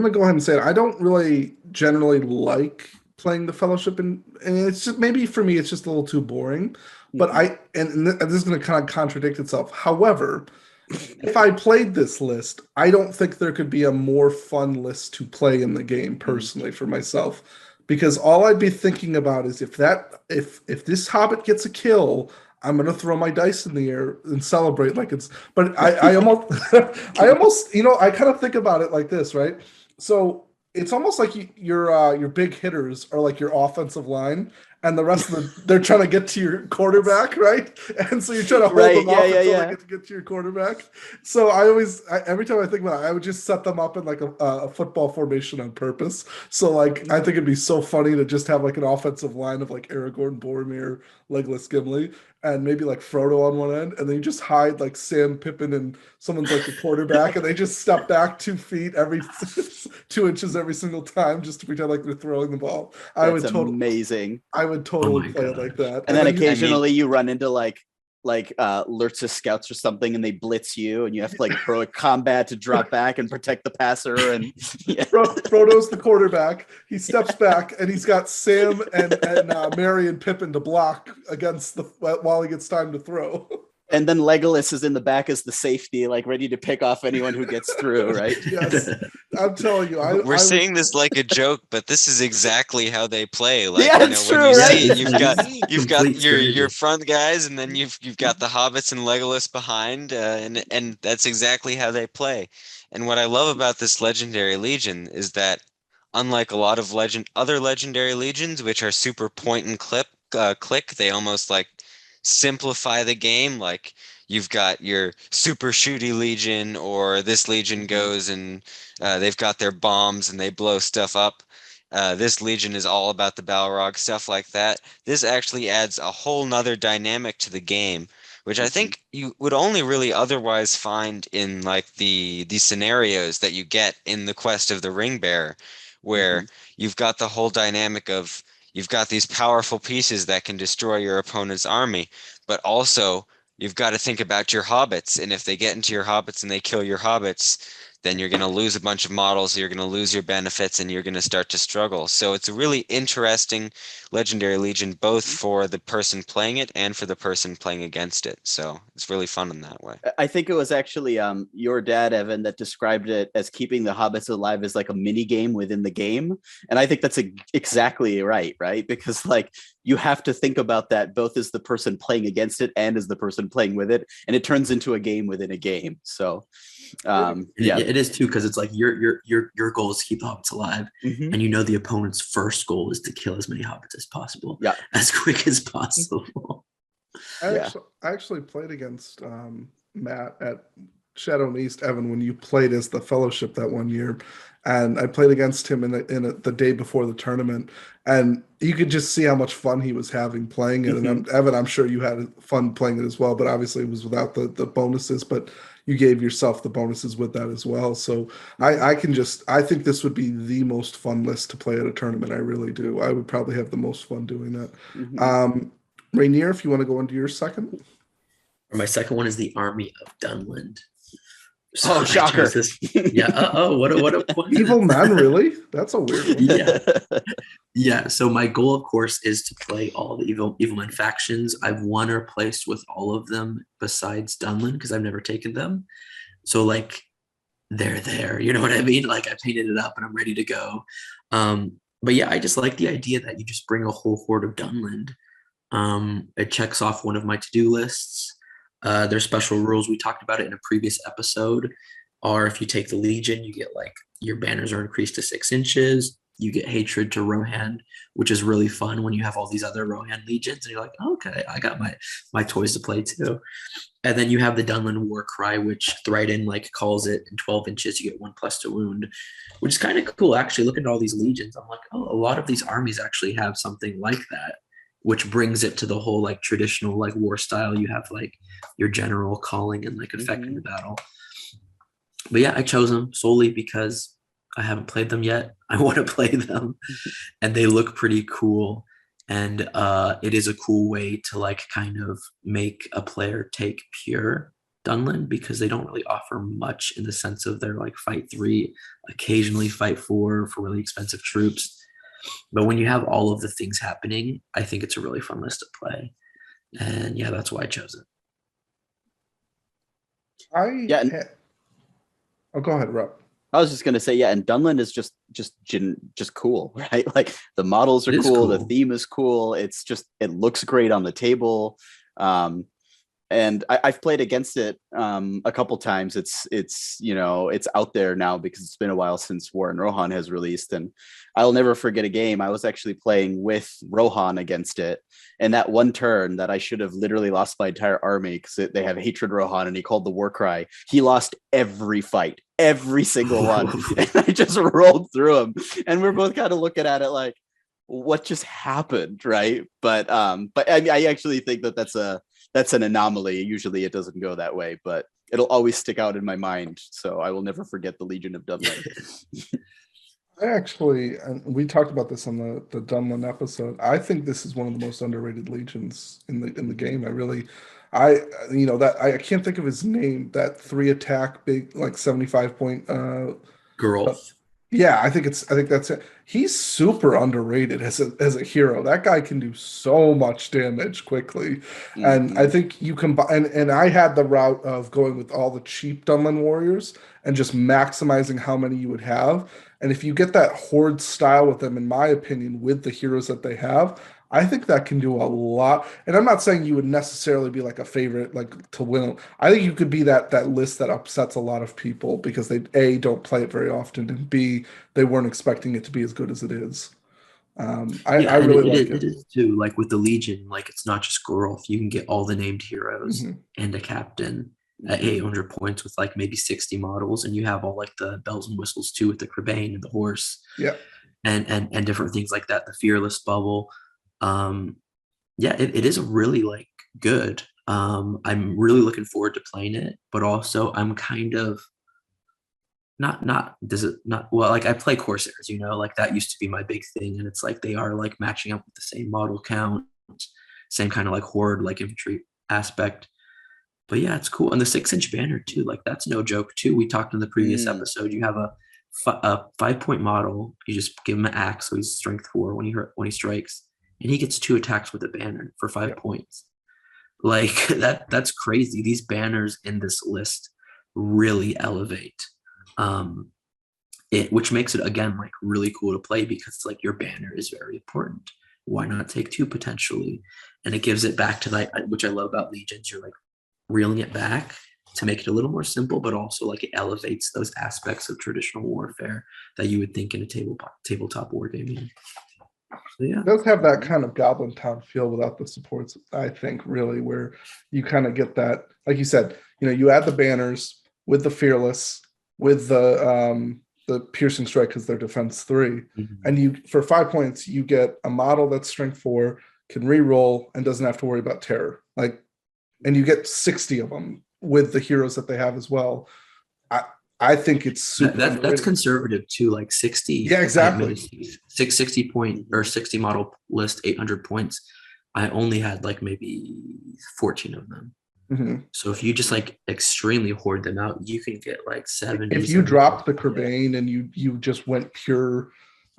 go ahead and say it. I don't really generally like playing the Fellowship, and it's just, maybe for me it's just a little too boring. But and this is going to kind of contradict itself. However, if I played this list, I don't think there could be a more fun list to play in the game personally for myself, because all I'd be thinking about is if this Hobbit gets a kill, I'm gonna throw my dice in the air and celebrate like it's. But I almost, I kind of think about it like this, right? So it's almost like your big hitters are like your offensive line, and the rest of they're trying to get to your quarterback, right? And so you're trying to hold them off until they get to your quarterback. So every time I think about it, I would just set them up in like a football formation on purpose. So like I think it'd be so funny to just have like an offensive line of like Aragorn, Boromir, Legolas, Gimli, and maybe like Frodo on one end, and then you just hide like Sam, Pippin, and someone's like the quarterback, and they just step back 2 feet every 2 inches every single time just to pretend like they're throwing the ball. That's amazing. I would totally play it like that. And then occasionally you run into like Lurtz's scouts or something, and they blitz you, and you have to like heroic combat to drop back and protect the passer. And Frodo's the quarterback. He steps back, and he's got Sam and Merry and Pippin to block against while he gets time to throw. And then Legolas is in the back as the safety, like ready to pick off anyone who gets through, right? Yes, I'm telling you. We're saying this like a joke, but this is exactly how they play. Like, it's true, when you right? see it, you've got your front guys, and then you've got the hobbits and Legolas behind, and that's exactly how they play. And what I love about this Legendary Legion is that, unlike a lot of other Legendary Legions, which are super point and click, they almost like simplify the game. Like you've got your super shooty legion, or this legion goes and they've got their bombs and they blow stuff up. This legion is all about the Balrog, stuff like that. This actually adds a whole nother dynamic to the game, which I think you would only really otherwise find in like the scenarios that you get in the Quest of the Ring Bearer, where you've got the whole dynamic of you've got these powerful pieces that can destroy your opponent's army, but also you've got to think about your hobbits. And if they get into your hobbits and they kill your hobbits, then you're going to lose a bunch of models, you're going to lose your benefits, and you're going to start to struggle. So it's a really interesting Legendary Legion, both for the person playing it and for the person playing against it. So it's really fun in that way. I think it was actually your dad, Evan, that described it as keeping the hobbits alive as like a mini game within the game. And I think that's exactly right? Because like you have to think about that both as the person playing against it and as the person playing with it. And it turns into a game within a game. So it is too, because it's like your goal is to keep the hobbits alive, and you know the opponent's first goal is to kill as many hobbits as possible, as quick as possible. I actually played against Matt at Shadow and East, Evan, when you played as the Fellowship that one year, and I played against him the day before the tournament, and you could just see how much fun he was having playing it. And Evan, I'm sure you had fun playing it as well, but obviously it was without the bonuses, but you gave yourself the bonuses with that as well. So I think this would be the most fun list to play at a tournament. I really do. I would probably have the most fun doing that. Rainier, if you want to go into your second. My second one is the Army of Dunland. So shocker. What Evil men, really? That's a weird one. Yeah. So my goal, of course, is to play all the evil men factions. I've won or placed with all of them besides Dunland because I've never taken them. So like they're there, you know what I mean? Like I painted it up and I'm ready to go. But yeah, I just like the idea that you just bring a whole horde of Dunland. It checks off one of my to-do lists. There's special rules. We talked about it in a previous episode. Or if you take the Legion, you get like your banners are increased to 6 inches. You get hatred to Rohan, which is really fun when you have all these other Rohan legions, and you're like, okay, I got my toys to play too. And then you have the Dunland War Cry, which Thryden like calls it in 12 inches. You get 1+ to wound, which is kind of cool. Actually, looking at all these legions, I'm like, oh, a lot of these armies actually have something like that, which brings it to the whole like traditional like war style. You have like your general calling and like affecting the battle. But yeah, I chose them solely because I haven't played them yet. I want to play them, and they look pretty cool. And it is a cool way to like kind of make a player take pure Dunland, because they don't really offer much in the sense of they're like fight 3, occasionally fight 4 for really expensive troops. But when you have all of the things happening, I think it's a really fun list to play. And yeah, that's why I chose it. Go ahead, Rob. I was just gonna say, and Dunland is just cool, right? Like the models are cool, the theme is cool. It looks great on the table. And I've played against it a couple times. It's out there now because it's been a while since War and Rohan has released, and I'll never forget a game. I was actually playing with Rohan against it, and that one turn that I should have literally lost my entire army because they have hatred Rohan, and he called the war cry. He lost every fight, every single one, and I just rolled through him, and we're both kind of looking at it like, what just happened, right? But I actually think that's an anomaly. Usually it doesn't go that way, but it'll always stick out in my mind. So I will never forget the Legion of Dunland. We talked about this on the Dunland episode. I think this is one of the most underrated legions in the game. I can't think of his name. That 3 attack, big like 75 point. Geralt. Yeah, I think that's it. He's super underrated as a hero. That guy can do so much damage quickly. Mm-hmm. And I think you combine, and I had the route of going with all the cheap Dunland warriors and just maximizing how many you would have. And if you get that horde style with them, in my opinion, with the heroes that they have, I think that can do a lot. And I'm not saying you would necessarily be like a favorite, like to win. I think you could be that list that upsets a lot of people because they A, don't play it very often, and B, they weren't expecting it to be as good as it is. I really like it. It is too. Like with the Legion, like it's not just Geralt. You can get all the named heroes and a captain at 800 points with like maybe 60 models, and you have all like the bells and whistles too with the Crebain and the horse. Yeah. And different things like that. The fearless bubble. It is really like good. I'm really looking forward to playing it, but also I'm kind of like I play Corsairs, like that used to be my big thing, and it's like they are like matching up with the same model count, same kind of like horde like infantry aspect. But yeah, it's cool. And the 6-inch banner too, like that's no joke too. We talked in the previous Mm. episode. You have a 5-point model. You just give him an axe, so he's strength 4 when he strikes, and he gets 2 attacks with a banner for 5 Yeah. points. Like that's crazy. These banners in this list really elevate it, which makes it again like really cool to play because like your banner is very important. Why not take 2 potentially? And it gives it back to that, which I love about Legions. You're like reeling it back to make it a little more simple, but also like it elevates those aspects of traditional warfare that you would think in a tabletop wargaming. So yeah, It does have that kind of Goblin Town feel without the supports, I think, really, where you kind of get that, like you said, you add the banners with the Fearless, with the Piercing Strike because they're defense 3. And you, for 5 points, you get a model that's strength 4, can re-roll, and doesn't have to worry about terror. And you get 60 of them with the heroes that they have as well. I think it's super that's underrated. conservative too, like 60. Yeah, exactly. 60 point or 60 model list, 800 points. I only had like maybe 14 of them. Mm-hmm. So if you just like extremely hoard them out, you can get like 70. If you dropped the Kerbane and you just went pure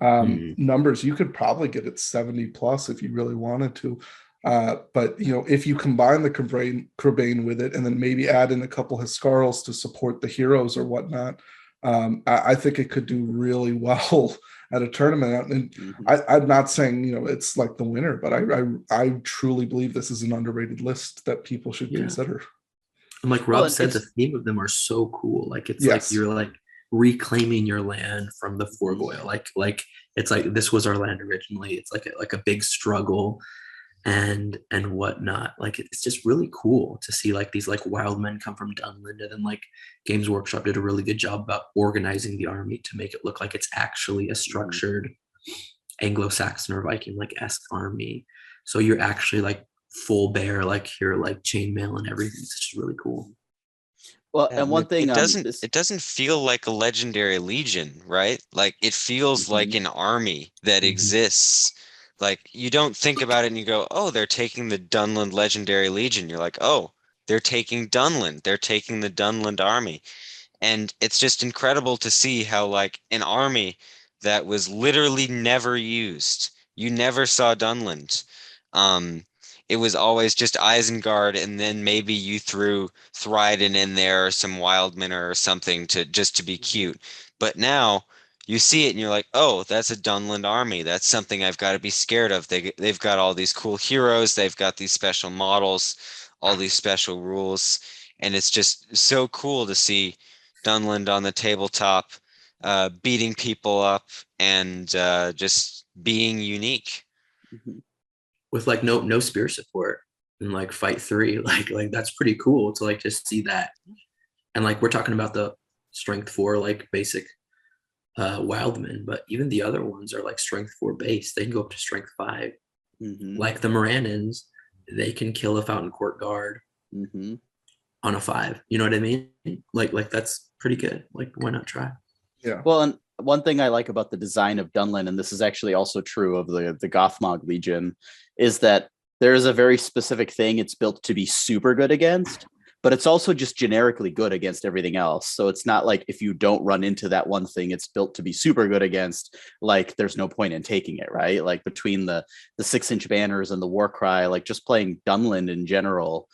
numbers, you could probably get it 70 plus if you really wanted to. But if you combine the Kerbane with it and then maybe add in a couple Hiscarls to support the heroes or whatnot, I think it could do really well at a tournament. And I'm not saying it's like the winner, but I truly believe this is an underrated list that people should consider. And like Rob said, the theme of them are so cool. Like it's like you're like reclaiming your land from the Forgoil. Like it's like this was our land originally. It's like a big struggle and whatnot. Like it's just really cool to see like these like wild men come from Dunland, and then like Games Workshop did a really good job about organizing the army to make it look like it's actually a structured Anglo-Saxon or Viking like esque army. So you're actually like full bear, like you're like chainmail and everything. It's just really cool. Well, and one thing it doesn't feel like a legendary legion, right? Like it feels like an army that exists. Like you don't think about it and you go, oh, they're taking the Dunland Legendary Legion. You're like, oh, they're taking Dunland. They're taking the Dunland army. And it's just incredible to see how like an army that was literally never used. You never saw Dunland. It was always just Isengard, and then maybe you threw Thryden in there or some Wildman or something to be cute. But now you see it and you're like, oh, that's a Dunland army. That's something I've got to be scared of. They've got all these cool heroes. They've got these special models, all these special rules. And it's just so cool to see Dunland on the tabletop, beating people up and just being unique. With like no spear support and like fight 3, like that's pretty cool to like just see that. And like we're talking about the strength 4 like basic Wildmen, but even the other ones are like strength 4 base. They can go up to strength 5. Like the Morannons, they can kill a Fountain Court guard on a 5. You know what I mean? Like that's pretty good. Like why not try? Yeah. Well, and one thing I like about the design of Dunland, and this is actually also true of the Gothmog Legion, is that there is a very specific thing it's built to be super good against, but it's also just generically good against everything else. So it's not like if you don't run into that one thing it's built to be super good against, like there's no point in taking it, right? Like between the 6-inch banners and the Warcry, like just playing Dunland in general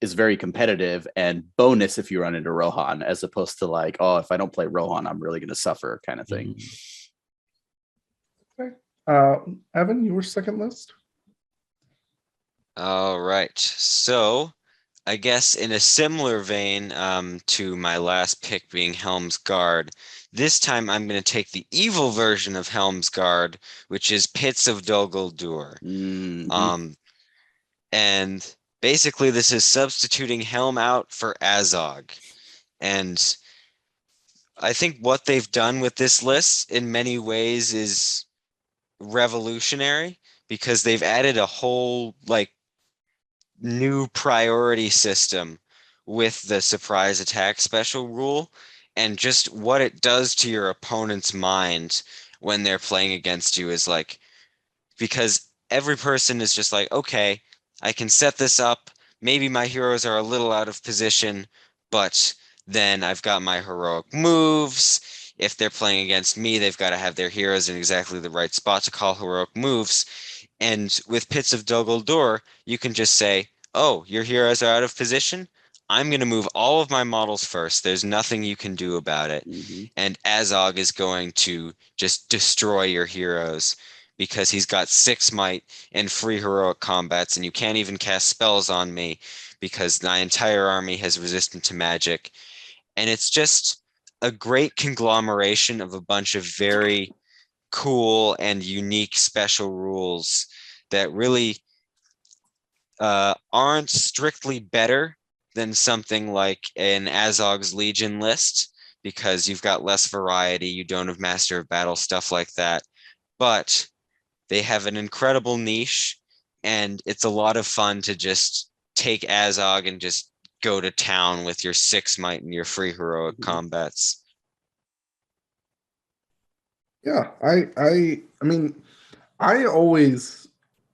is very competitive and bonus if you run into Rohan, as opposed to like, oh, if I don't play Rohan, I'm really going to suffer kind of thing. Okay. Evan, your second list? All right. So I guess in a similar vein to my last pick being Helm's Guard, this time I'm going to take the evil version of Helm's Guard, which is Pits of Dol Guldur. And basically this is substituting Helm out for Azog. And I think what they've done with this list in many ways is revolutionary, because they've added a whole like new priority system with the surprise attack special rule, and just what it does to your opponent's mind when they're playing against you is like, because every person is just like, okay, I can set this up, maybe my heroes are a little out of position, but then I've got my heroic moves. If they're playing against me, they've got to have their heroes in exactly the right spot to call heroic moves. And with Pits of Dol Guldur, you can just say, oh, your heroes are out of position. I'm going to move all of my models first. There's nothing you can do about it. Mhm. And Azog is going to just destroy your heroes because he's got 6 might and free heroic combats, and you can't even cast spells on me because my entire army has resistance to magic. And it's just a great conglomeration of a bunch of very cool and unique special rules that really aren't strictly better than something like an Azog's Legion list because you've got less variety, you don't have Master of Battle, stuff like that. But they have an incredible niche, and it's a lot of fun to just take Azog and just go to town with your 6 might and your free heroic combats. Yeah, I mean, I always,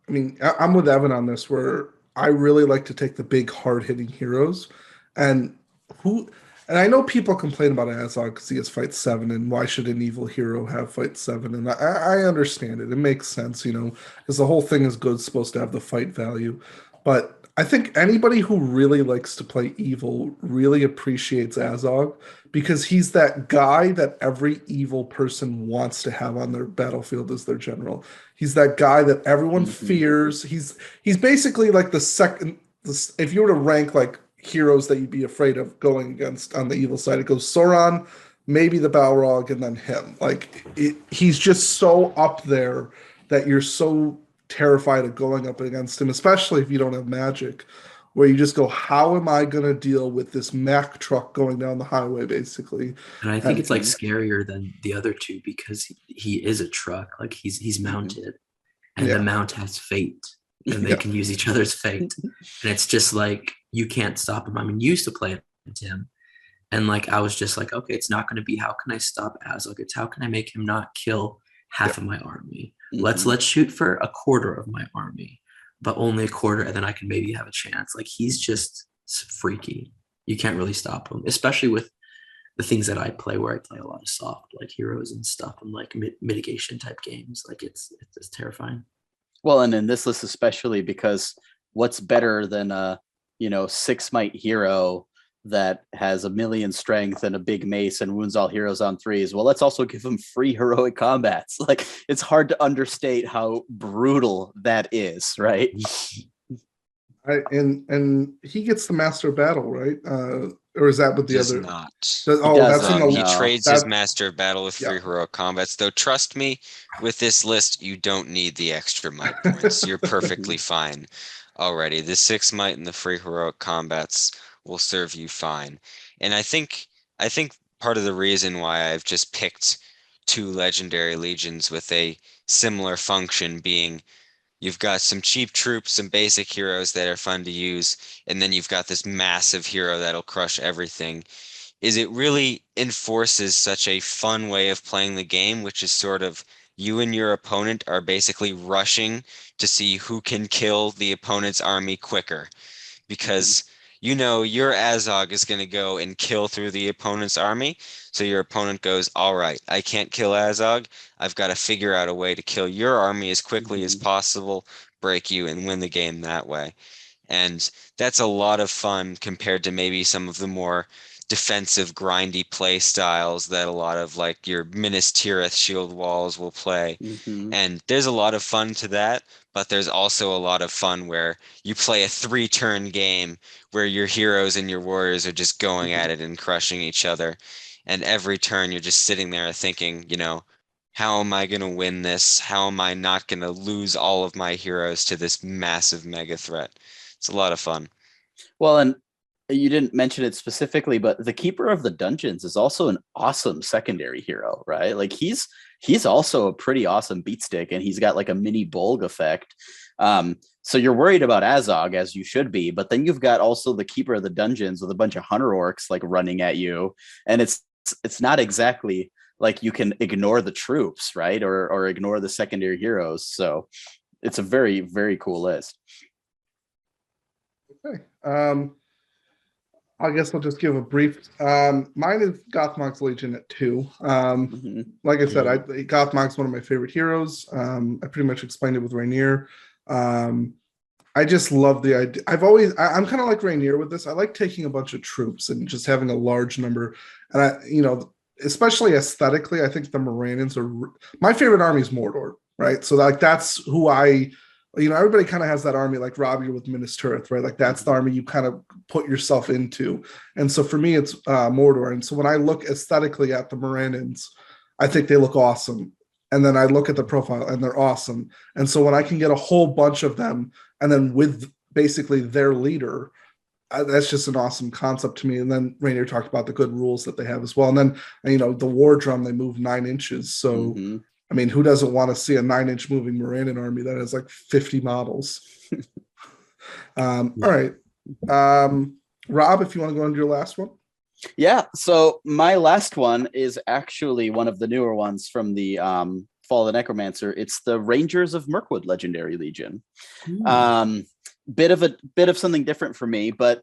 I'm with Evan on this, where I really like to take the big, hard-hitting heroes, and who, and I know people complain about Azog because he has fight 7, and why should an evil hero have fight 7? And I understand it; it makes sense, because the whole thing is good, supposed to have the fight value. But I think anybody who really likes to play evil really appreciates Azog because he's that guy that every evil person wants to have on their battlefield as their general. He's that guy that everyone Mhm. fears. He's basically like the second. If you were to rank like heroes that you'd be afraid of going against on the evil side, it goes Sauron, maybe the Balrog, and then him. He's just so up there that you're so terrified of going up against him, especially if you don't have magic. Where you just go, how am I going to deal with this Mack truck going down the highway, basically? And I think And it's like scarier than the other two because he is a truck. Like he's mounted, and the Yeah. mount has fate, and they Yeah. can use each other's fate. And it's just like you can't stop him. I mean, you used to play it, Tim, and like I was just like, okay, it's not going to be how can I stop Azog? It's how can I make him not kill half of my army? Mhm. Let's shoot for a quarter of my army, but only a quarter, and then I can maybe have a chance. Like he's just freaky. You can't really stop him, especially with the things that I play, where I play a lot of soft like heroes and stuff and like mitigation type games. Like it's terrifying. Well, and in this list especially because what's better than a 6 might hero that has 1,000,000 strength and a big mace and wounds all heroes on 3s? Well, let's also give him free heroic combats. Like it's hard to understate how brutal that is, right? and he gets the Master of Battle, right? Or is that with the Does other? not. That's in the He No. trades his Master of Battle with free Yeah. heroic combats, though trust me, with this list, you don't need the extra might points. You're perfectly fine already. The 6 might and the free heroic combats will serve you fine. And I think part of the reason why I've just picked 2 legendary legions with a similar function being you've got some cheap troops, some basic heroes that are fun to use, and then you've got this massive hero that'll crush everything. Is it really enforces such a fun way of playing the game, which is sort of you and your opponent are basically rushing to see who can kill the opponent's army quicker because your Azog is going to go and kill through the opponent's army. So your opponent goes, all right, I can't kill Azog. I've got to figure out a way to kill your army as quickly as possible, break you, and win the game that way. And that's a lot of fun compared to maybe some of the more defensive, grindy play styles that a lot of like your Minas Tirith shield walls will play. Mhm. And there's a lot of fun to that, but there's also a lot of fun where you play a 3-turn game where your heroes and your warriors are just going at it and crushing each other. And every turn you're just sitting there thinking, how am I going to win this? How am I not going to lose all of my heroes to this massive mega threat? It's a lot of fun. Well, and you didn't mention it specifically, but the Keeper of the Dungeons is also an awesome secondary hero, right? Like he's also a pretty awesome beatstick, and he's got like a mini Bolg effect. So you're worried about Azog, as you should be, but then you've got also the Keeper of the Dungeons with a bunch of hunter orcs like running at you, and it's not exactly like you can ignore the troops, right? Or ignore the secondary heroes. So it's a very, very cool list. Okay. I guess I'll just give a brief. Mine is Gothmog's Legion at 2. Mhm. Like I said, Gothmog's one of my favorite heroes. I pretty much explained it with Rainier. I just love the idea. I'm kind of like Rainier with this. I like taking a bunch of troops and just having a large number. And especially aesthetically, I think the Moranians are my favorite army is Mordor, right? So like that's who everybody kind of has that army like Rob, you're with Minas Tirith, right? Like that's the army you kind of put yourself into. And so for me, it's Mordor. And so when I look aesthetically at the Moranians, I think they look awesome. And then I look at the profile and they're awesome. And so when I can get a whole bunch of them and then with basically their leader, that's just an awesome concept to me. And then Rainier talked about the good rules that they have as well. And then, the war drum, they move 9 inches. So, I mean, who doesn't want to see a 9-inch moving Morannon army that has like 50 models? All right. Rob, if you want to go into your last one. Yeah. So my last one is actually one of the newer ones from the Fall of the Necromancer. It's the Rangers of Mirkwood Legendary Legion. Bit of something different for me, but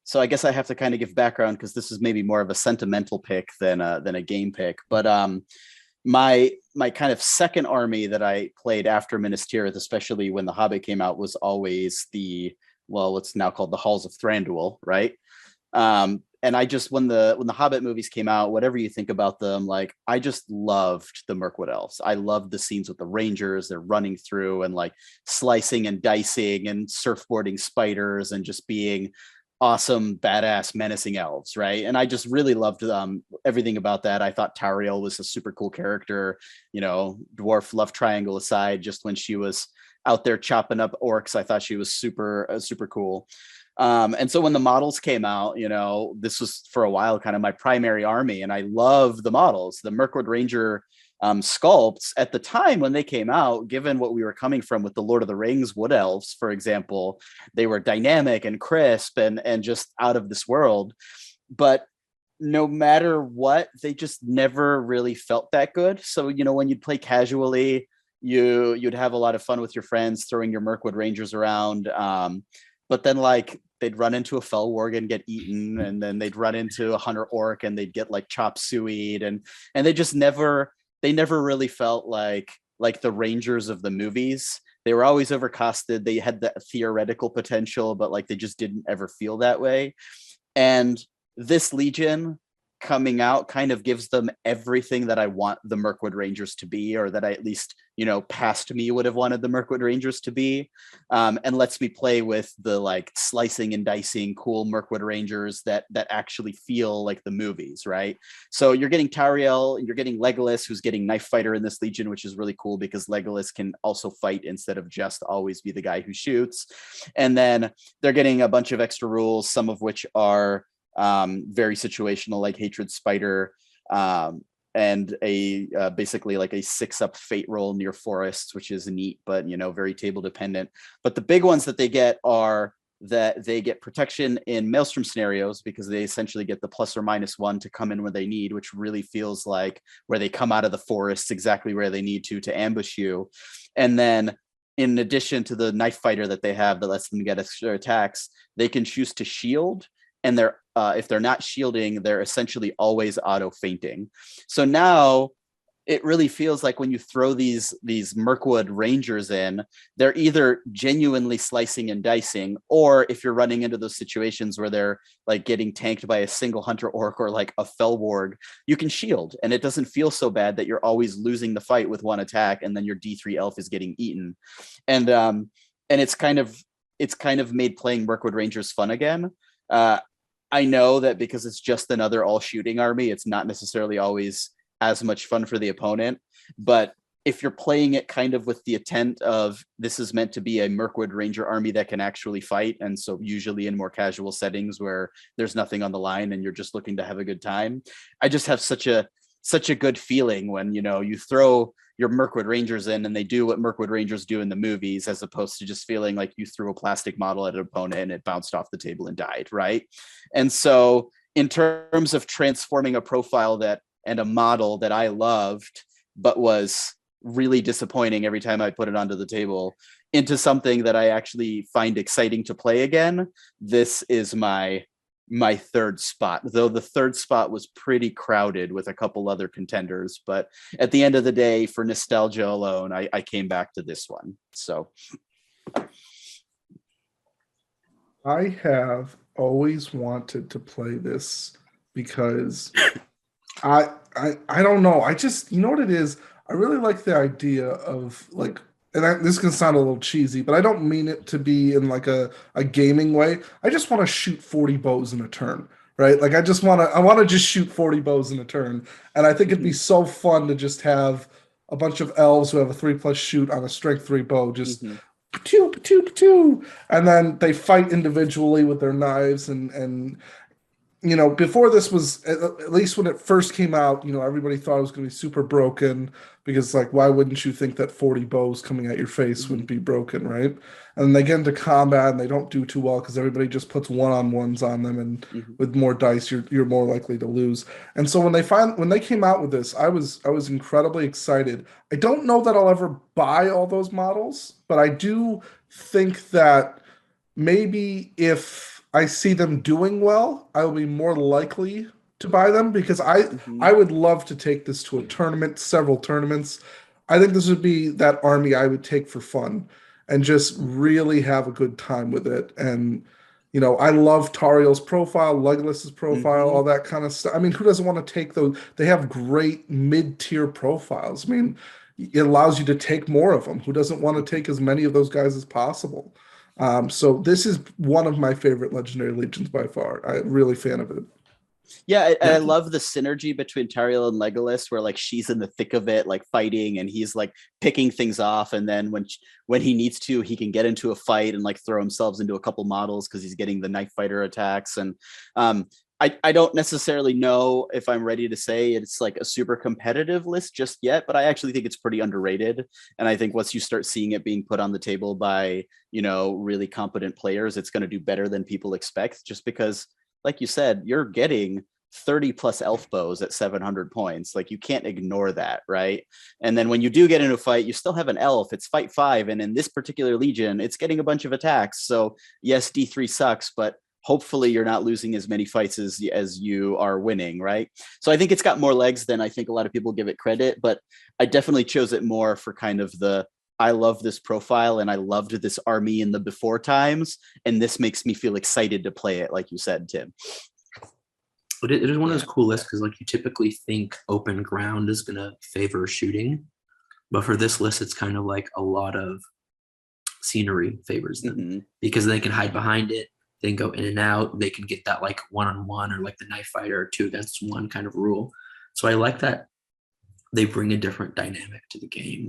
so I guess I have to kind of give background because this is maybe more of a sentimental pick than a game pick. But my kind of second army that I played after Minas Tirith, especially when The Hobbit came out, was always what's now called the Halls of Thranduil, right? And I just when the Hobbit movies came out, whatever you think about them, like I just loved the Mirkwood elves. I loved the scenes with the Rangers. They're running through and like slicing and dicing and surfboarding spiders and just being awesome, badass, menacing elves, right? And I just really loved everything about that. I thought Tauriel was a super cool character, dwarf love triangle aside, just when she was out there chopping up orcs, I thought she was super cool. And so when the models came out, this was for a while kind of my primary army, and I love the models. The Mirkwood Ranger sculpts at the time when they came out, given what we were coming from with the Lord of the Rings Wood Elves, for example, they were dynamic and crisp and just out of this world. But no matter what, they just never really felt that good. So, when you'd play casually, you'd have a lot of fun with your friends throwing your Mirkwood Rangers around. But then like they'd run into a Fellwarg and get eaten, and then they'd run into a Hunter Orc and they'd get like chop sueyed, and they just never really felt like the Rangers of the movies. They were always overcosted. They had the theoretical potential, but like they just didn't ever feel that way. And this Legion coming out kind of gives them everything that I want the Mirkwood Rangers to be, or that I at least, past me would have wanted the Mirkwood Rangers to be, and lets me play with the like slicing and dicing cool Mirkwood Rangers that actually feel like the movies, right? So you're getting Tauriel, you're getting Legolas, who's getting Knife Fighter in this Legion, which is really cool because Legolas can also fight instead of just always be the guy who shoots. And then they're getting a bunch of extra rules, some of which are very situational, like Hatred Spider, and a basically like a 6-up fate roll near forests, which is neat, but very table dependent. But the big ones that they get are that they get protection in Maelstrom scenarios, because they essentially get the +or-1 to come in where they need, which really feels like where they come out of the forests exactly where they need to ambush you. And then in addition to the Knife Fighter that they have that lets them get extra attacks, they can choose to shield. And they're if they're not shielding, they're essentially always auto fainting. So now it really feels like when you throw these Mirkwood Rangers in, they're either genuinely slicing and dicing, or if you're running into those situations where they're like getting tanked by a single Hunter Orc or like a Fellwarg, you can shield, and it doesn't feel so bad that you're always losing the fight with one attack, and then your D3 elf is getting eaten, and it's kind of made playing Mirkwood Rangers fun again. I know that because it's just another all shooting army, it's not necessarily always as much fun for the opponent, but if you're playing it kind of with the intent of this is meant to be a Mirkwood Ranger army that can actually fight, and so usually in more casual settings where there's nothing on the line and you're just looking to have a good time, I just have such a good feeling when you throw your Mirkwood Rangers in and they do what Mirkwood Rangers do in the movies, as opposed to just feeling like you threw a plastic model at an opponent and it bounced off the table and died, right? And so in terms of transforming a profile and a model that I loved, but was really disappointing every time I put it onto the table, into something that I actually find exciting to play again. This is my third spot, though the third spot was pretty crowded with a couple other contenders. But at the end of the day, for nostalgia alone, I came back to this one. So I have always wanted to play this because I don't know. I just, you know what it is? I really like the idea of like, this can sound a little cheesy, but I don't mean it to be in like a gaming way. I just want to shoot 40 bows in a turn, right? Like I want to just shoot 40 bows in a turn. And I think it'd be so fun to just have a bunch of elves who have a 3+ shoot on a strength 3 bow, just patoo, patoo, patoo. And then they fight individually with their knives and before this was, at least when it first came out, everybody thought it was going to be super broken because, like, why wouldn't you think that 40 bows coming at your face wouldn't be broken, right? And they get into combat and they don't do too well because everybody just puts one-on-ones on them, and with more dice, you're more likely to lose. And so when they came out with this, I was incredibly excited. I don't know that I'll ever buy all those models, but I do think that maybe if I see them doing well, I will be more likely to buy them because I would love to take this to a tournament, several tournaments. I think this would be that army I would take for fun and just really have a good time with it. And I love Tariel's profile, Legolas's profile, all that kind of stuff. I mean, who doesn't want to take those? They have great mid-tier profiles. I mean, it allows you to take more of them. Who doesn't want to take as many of those guys as possible? So this is one of my favorite Legendary Legions by far. I'm really fan of it. Yeah, I love the synergy between Tariel and Legolas, where like she's in the thick of it, like fighting, and he's like picking things off. And then when he needs to, he can get into a fight and like throw himself into a couple models because he's getting the knife fighter attacks. And I don't necessarily know if I'm ready to say it's like a super competitive list just yet, but I actually think it's pretty underrated. And I think once you start seeing it being put on the table by, really competent players, it's going to do better than people expect, just because, like you said, you're getting 30+ elf bows at 700 points. Like, you can't ignore that, right? And then when you do get into a fight, you still have an elf. It's fight 5. And in this particular legion, it's getting a bunch of attacks. So yes, D3 sucks, but hopefully you're not losing as many fights as you are winning, right? So I think it's got more legs than I think a lot of people give it credit, but I definitely chose it more for kind of I love this profile and I loved this army in the before times, and this makes me feel excited to play it, like you said, Tim. But it is one of those cool lists because, like, you typically think open ground is going to favor shooting, but for this list, it's kind of like a lot of scenery favors them because they can hide behind it. They can go in and out. They can get that like 1-on-1 or like the knife fighter or 2 against 1 kind of rule. So I like that they bring a different dynamic to the game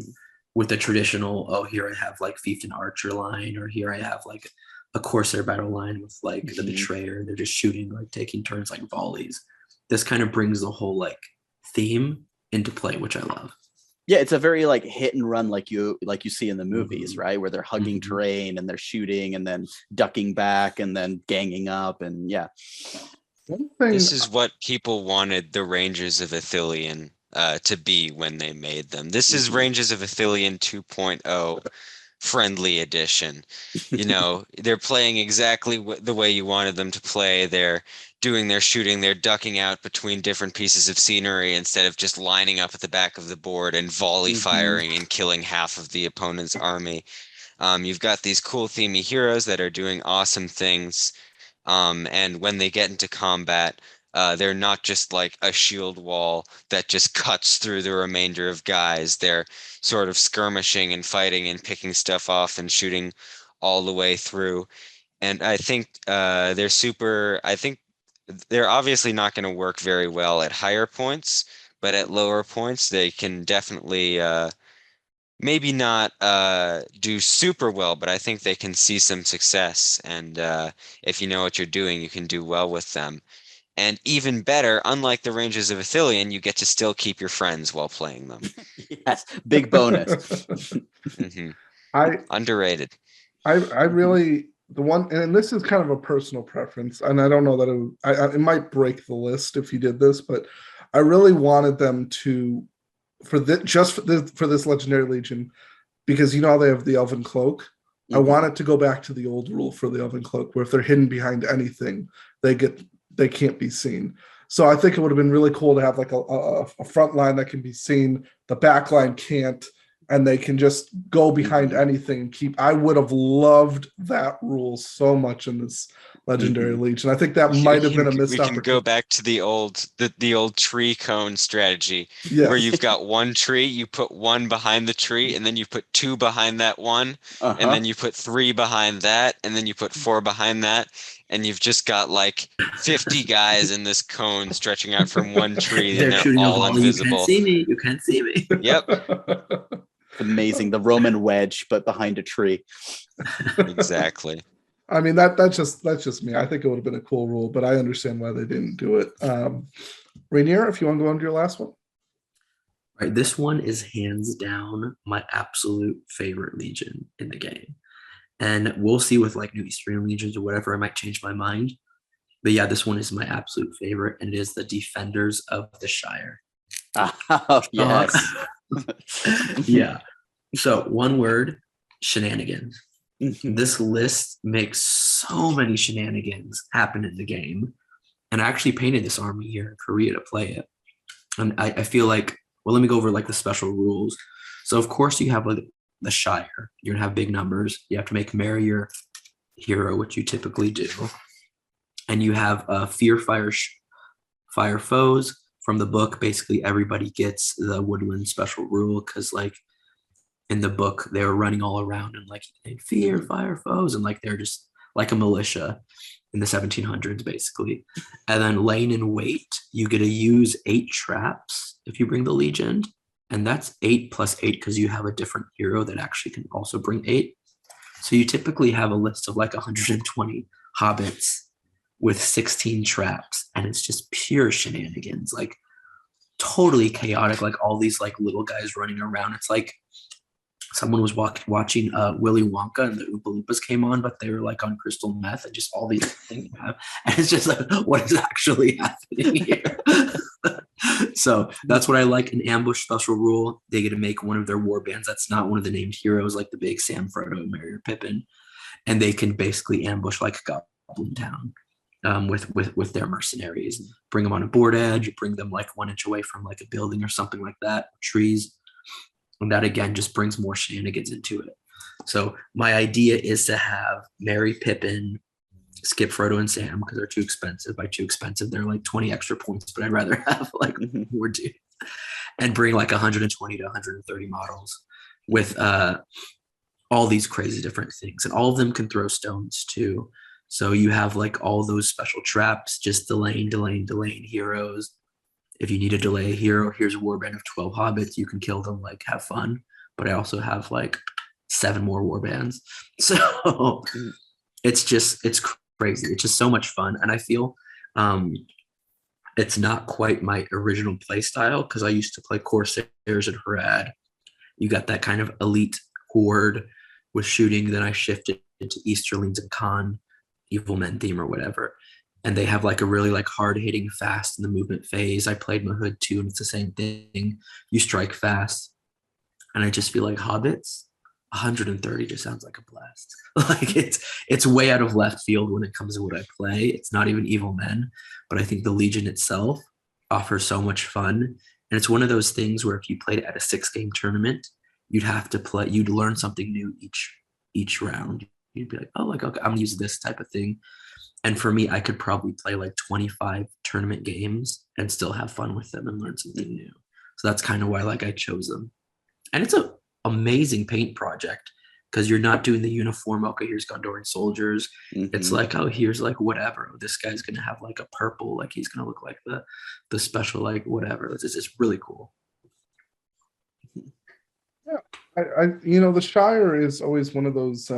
with the traditional, here I have like Fiefdom Archer line, or here I have like a Corsair battle line with like the Betrayer. They're just shooting, like taking turns like volleys. This kind of brings the whole like theme into play, which I love. Yeah, it's a very like hit and run like you see in the movies, right? Where they're hugging terrain and they're shooting and then ducking back and then ganging up, and yeah. This is what people wanted the Rangers of Ithilien to be when they made them. This is Rangers of Ithilien 2.0 friendly edition. They're playing exactly the way you wanted them to play. They're doing their shooting, they're ducking out between different pieces of scenery instead of just lining up at the back of the board and volley firing and killing half of the opponent's army. You've got these cool themey heroes that are doing awesome things. And when they get into combat, they're not just like a shield wall that just cuts through the remainder of guys. They're sort of skirmishing and fighting and picking stuff off and shooting all the way through. And I think they're obviously not going to work very well at higher points, but at lower points, they can definitely maybe not do super well, but I think they can see some success. And if you know what you're doing, you can do well with them. And even better, unlike the Rangers of Ithilien, you get to still keep your friends while playing them. Yes, big bonus. Underrated. I really, the one, and this is kind of a personal preference, and I don't know that it might break the list if you did this, but I really wanted them to for this Legendary Legion, because you know how they have the Elven Cloak. I want it to go back to the old rule for the Elven Cloak, where if they're hidden behind anything, they can't be seen. So I think it would have been really cool to have like a front line that can be seen, the back line can't, and they can just go behind anything and keep. I would have loved that rule so much in this Legendary Legion. I think that might have been a missed opportunity. We can go back to the old tree cone strategy, Yes. where you've got one tree, you put one behind the tree, and then you put two behind that one, and then you put three behind that, and then you put four behind that, and you've just got like 50 guys in this cone stretching out from one tree, and they're all invisible. You can't see me. Yep. Amazing. The Roman wedge, but behind a tree. Exactly. I mean, that's just me. I think it would have been a cool rule, but I understand why they didn't do it. Rainier, if you want to go on to your last one. All right, this one is hands down my absolute favorite Legion in the game. And we'll see with like new Eastern Legions or whatever, I might change my mind. But yeah, this one is my absolute favorite, and it is the Defenders of the Shire. Oh, yes. Yeah. So one word, shenanigans. This list makes so many shenanigans happen in the game. And I actually painted this army here in Korea to play it. And I feel like, well, let me go over like the special rules. So of course you have like the Shire. You're gonna have big numbers. You have to make Mary your hero, which you typically do. And you have fear fire foes. From the book, basically everybody gets the woodland special rule, because like in the book they were running all around and like fear fire foes, and like they're just like a militia in the 1700s basically. And then laying in wait, you get to use 8 traps if you bring the Legion, and that's 8 plus 8 because you have a different hero that actually can also bring 8. So you typically have a list of like 120 hobbits with 16 traps, and it's just pure shenanigans, like totally chaotic, like all these like little guys running around. It's like someone was watching Willy Wonka and the Oompa Loompas came on, but they were like on crystal meth, and just all these things have, and it's just like, what is actually happening here? So that's what I like. An ambush special rule, they get to make one of their war bands that's not one of the named heroes, like the big Sam, Frodo, Merry, or Pippin, and they can basically ambush like Goblin Town. With their mercenaries, bring them on a board edge, bring them like 1 inch away from like a building or something like that, trees, and that again just brings more shenanigans into it. So my idea is to have Merry, Pippin, skip Frodo and Sam because they're too expensive. By too expensive, they're like 20 extra points, but I'd rather have like more dudes, and bring like 120 to 130 models with all these crazy different things, and all of them can throw stones too. So you have like all those special traps, just delaying heroes. If you need to delay a hero, here's a warband of 12 hobbits. You can kill them, like have fun. But I also have like 7 more warbands. So it's crazy. It's just so much fun. And I feel it's not quite my original play style, because I used to play Corsairs and Harad. You got that kind of elite horde with shooting. Then I shifted into Easterlings and Khan, Evil Men theme or whatever, and they have like a really like hard hitting fast in the movement phase. I played Mahood too, and it's the same thing. You strike fast, and I just feel like hobbits 130 just sounds like a blast. Like it's way out of left field when it comes to what I play. It's not even Evil Men, but I think the Legion itself offers so much fun, and it's one of those things where if you played it at a 6-game tournament, you'd learn something new each round. You'd be like, oh, like, okay, I'm gonna use this type of thing. And for me, I could probably play like 25 tournament games and still have fun with them and learn something new. So that's kind of why like I chose them. And it's an amazing paint project, because you're not doing the uniform, okay, here's Gondorian soldiers. It's like, oh, here's like whatever. This guy's gonna have like a purple, like he's gonna look like the special, like whatever. It's just really cool. Yeah, I the Shire is always one of those.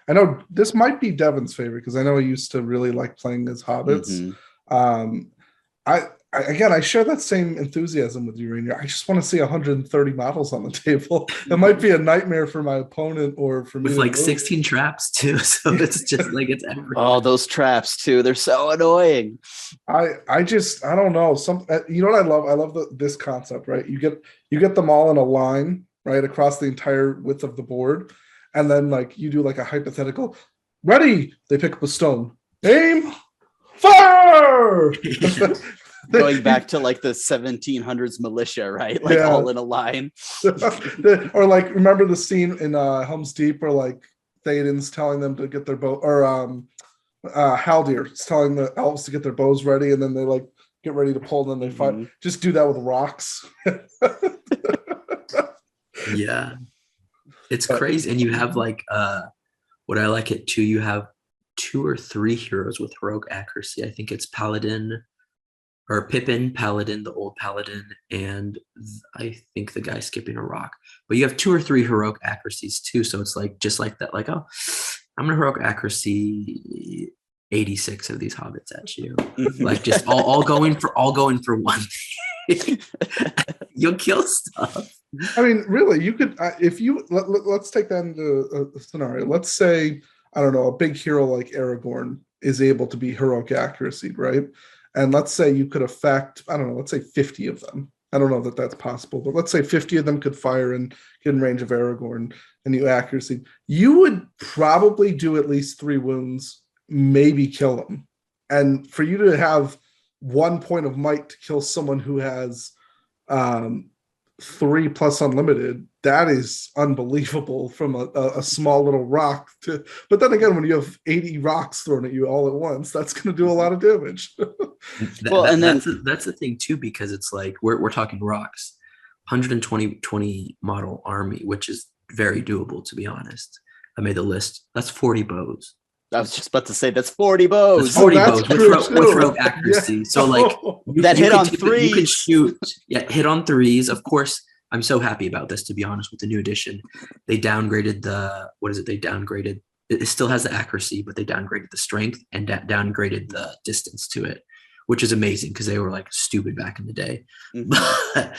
I know this might be Devin's favorite, because I know he used to really like playing as hobbits. I I share that same enthusiasm with you, Rainier. I just want to see 130 models on the table. It might be a nightmare for my opponent or for me. With like 16 traps too, so it's just like it's everywhere. Oh, those traps too. They're so annoying. I don't know. You know what I love? I love this concept, right? You get them all in a line, right, across the entire width of the board, and then like you do like a hypothetical. Ready? They pick up a stone. Aim. Fire! Going back to like the 1700s militia, right? Like all in a line. Or like, remember the scene in Helm's Deep where like Théoden's telling them to get their bow, or Haldir is telling the elves to get their bows ready, and then they like get ready to pull, and then they fight. Just do that with rocks. Yeah, it's crazy. And you have like what I like it too, you have 2 or 3 heroes with heroic accuracy. I think it's Paladin or Pippin, Paladin, the old Paladin, and I think the guy skipping a rock. But you have 2 or 3 heroic accuracies too. So it's like just like that, like, oh, I'm gonna heroic accuracy 86 of these hobbits at you. Like just all going for one. You'll kill stuff. I mean, really, you could if you let's take that into a scenario. Let's say, I don't know, a big hero like Aragorn is able to be heroic accuracy, right? And let's say you could affect, I don't know, let's say 50 of them. I don't know that that's possible, but let's say 50 of them could fire and get in range of Aragorn, and you accuracy. You would probably do at least 3 wounds, maybe kill him. And for you to have 1 point of might to kill someone who has 3 plus unlimited, that is unbelievable from a small little rock to, but then again, when you have 80 rocks thrown at you all at once, that's going to do a lot of damage. That's the thing too, because it's like we're talking rocks, 120 model army, which is very doable, to be honest. I made the list. That's 40 bows. I was just about to say that's 40 bows. That's 40 bows with rogue accuracy. Yeah. So like that hit on 3s. You can shoot. Yeah, hit on 3s. Of course, I'm so happy about this, to be honest, with the new edition. They downgraded it still has the accuracy, but they downgraded the strength and downgraded the distance to it, which is amazing because they were like stupid back in the day. Mm-hmm.